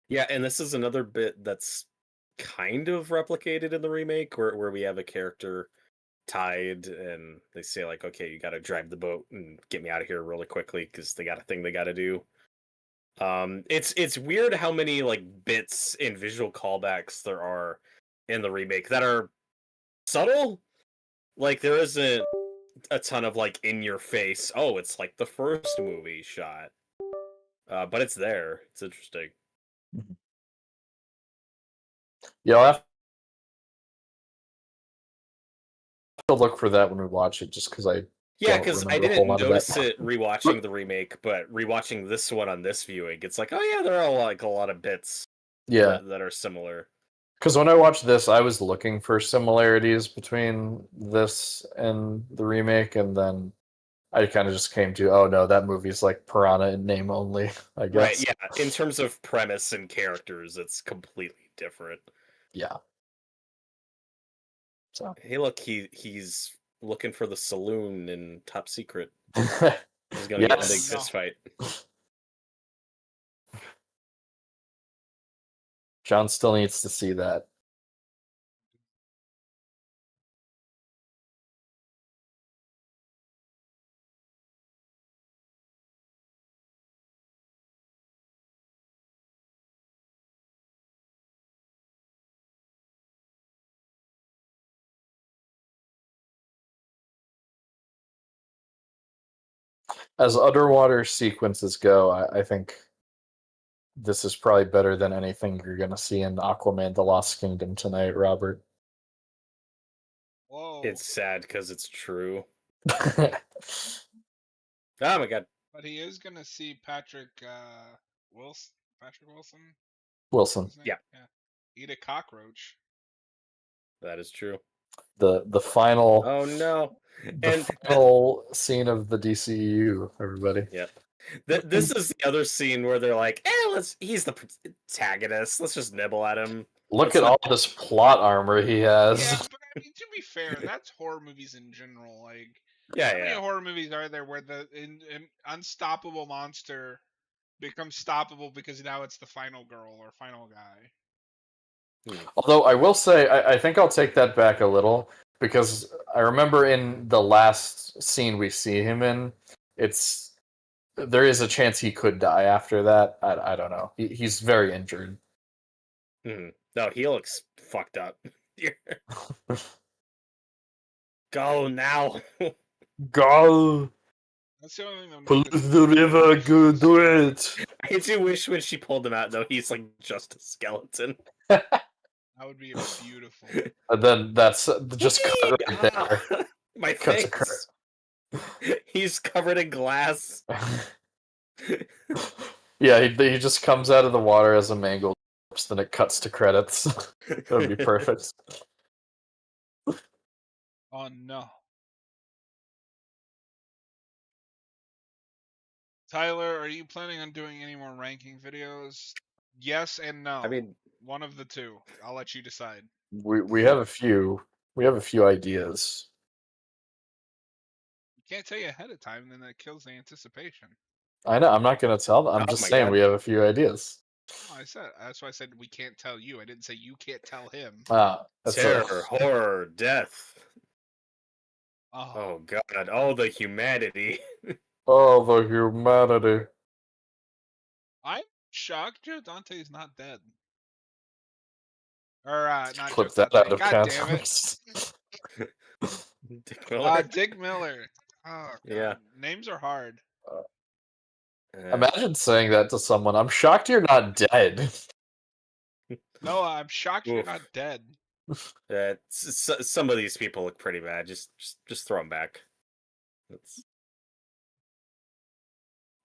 Yeah, and this is another bit that's kind of replicated in the remake where we have a character tied and they say like, okay, you got to drive the boat and get me out of here really quickly because they got a thing they got to do. It's weird how many like bits and visual callbacks there are in the remake that are subtle. Like there isn't a ton of like in your face. Oh, it's like the first movie shot, but it's there. It's interesting. Yeah, I'll have to look for that when we watch it, just because I Yeah, don't because I remember a whole didn't lot of notice that. it rewatching the remake, but rewatching this one on this viewing, it's like, oh yeah, there are like a lot of bits Yeah, that are similar. because when I watched this, I was looking for similarities between this and the remake, and then I kind of just came to, oh no, that movie's like Piranha in name only, I Right, guess. yeah. In terms of premise and characters, it's completely different. Yeah. So. Hey, look, he's looking for the saloon in Top Secret. He's gonna get in a big Yes. No. fist fight. John still needs to see that. As underwater sequences go, I think this is probably better than anything you're going to see in Aquaman The Lost Kingdom tonight, Robert. Whoa. It's sad because it's true. Yeah. Oh my god. But he is gonna see Patrick Wilson. Patrick Wilson. Wilson, His name? Yeah. Yeah. Eat a cockroach. That is true. the final Oh no. the And final scene of the DCEU, everybody. yeah. This is the other scene where they're like, he's the protagonist. Let's just nibble at him. Look Let's at not. all this plot armor he has. Yeah, but I mean, to be fair, that's horror movies in general. Like, Yeah, how many yeah. horror movies are there where the unstoppable monster becomes stoppable because now it's the final girl or final guy? Although I will say, I think I'll take that back a little, because I remember in the last scene we see him in, there is a chance he could die after that. I don't know. He's very injured. No, he looks fucked up. Go now. Go! That's the only thing that Pollute make this the river, go do it! I do wish when she pulled him out, though, he's like just a skeleton. that would be beautiful. And then that's just cut right there. My Cut to face. He's covered in glass. Yeah, he just comes out of the water as a mangled corpse, then it cuts to credits. That would be perfect. Oh no. Tyler, are you planning on doing any more ranking videos? Yes and no. I mean, One of the two. I'll let you decide. We have a few. We have a few ideas. You can't tell you ahead of time, then that kills the anticipation. I know. I'm not gonna tell them. I'm Oh just my saying God. we have a few ideas. Oh, that's why I said we can't tell you. I didn't say you can't tell him. That's Terror, horror, death. Oh, Oh God, all the humanity. oh, the humanity. I'm shocked Joe Dante is not dead. Or not Joe Clip that out Dante. of God damn it. context. Dick Miller. Dick Miller. Oh God. Yeah. Names are hard. Imagine saying that to someone. I'm shocked you're not dead. No, I'm shocked you're Oof. not dead. Some of these people look pretty bad. Just throw them back.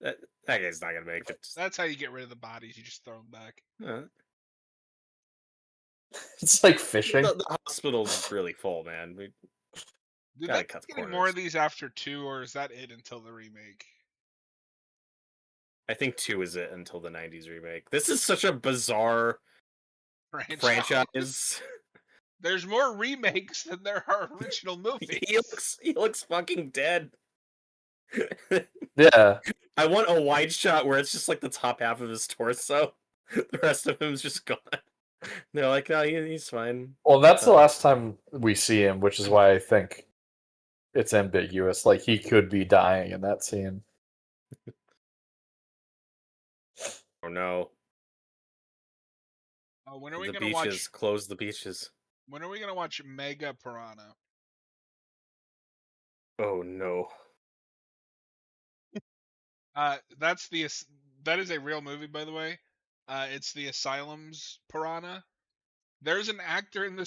That guy's not gonna make it. That's how you get rid of the bodies. You just throw them back. It's like fishing. The hospital's really full, man. We Did gotta they cut the get any corners. more of these after 2, or is that it until the remake? I think 2 is it until the 90s remake. This is such a bizarre franchise. There's more remakes than there are original movies. He looks fucking dead. Yeah. I want a wide shot where it's just like the top half of his torso. The rest of him's just gone. They're like, oh, he's fine. Well, that's the last time we see him, which is why I think it's ambiguous. Like, he could be dying in that scene. Oh no. When are we The gonna beaches. watch? Close the beaches. When are we gonna watch Mega Piranha? Oh no. That is a real movie, by the way. It's the Asylum's Piranha. There's an actor in this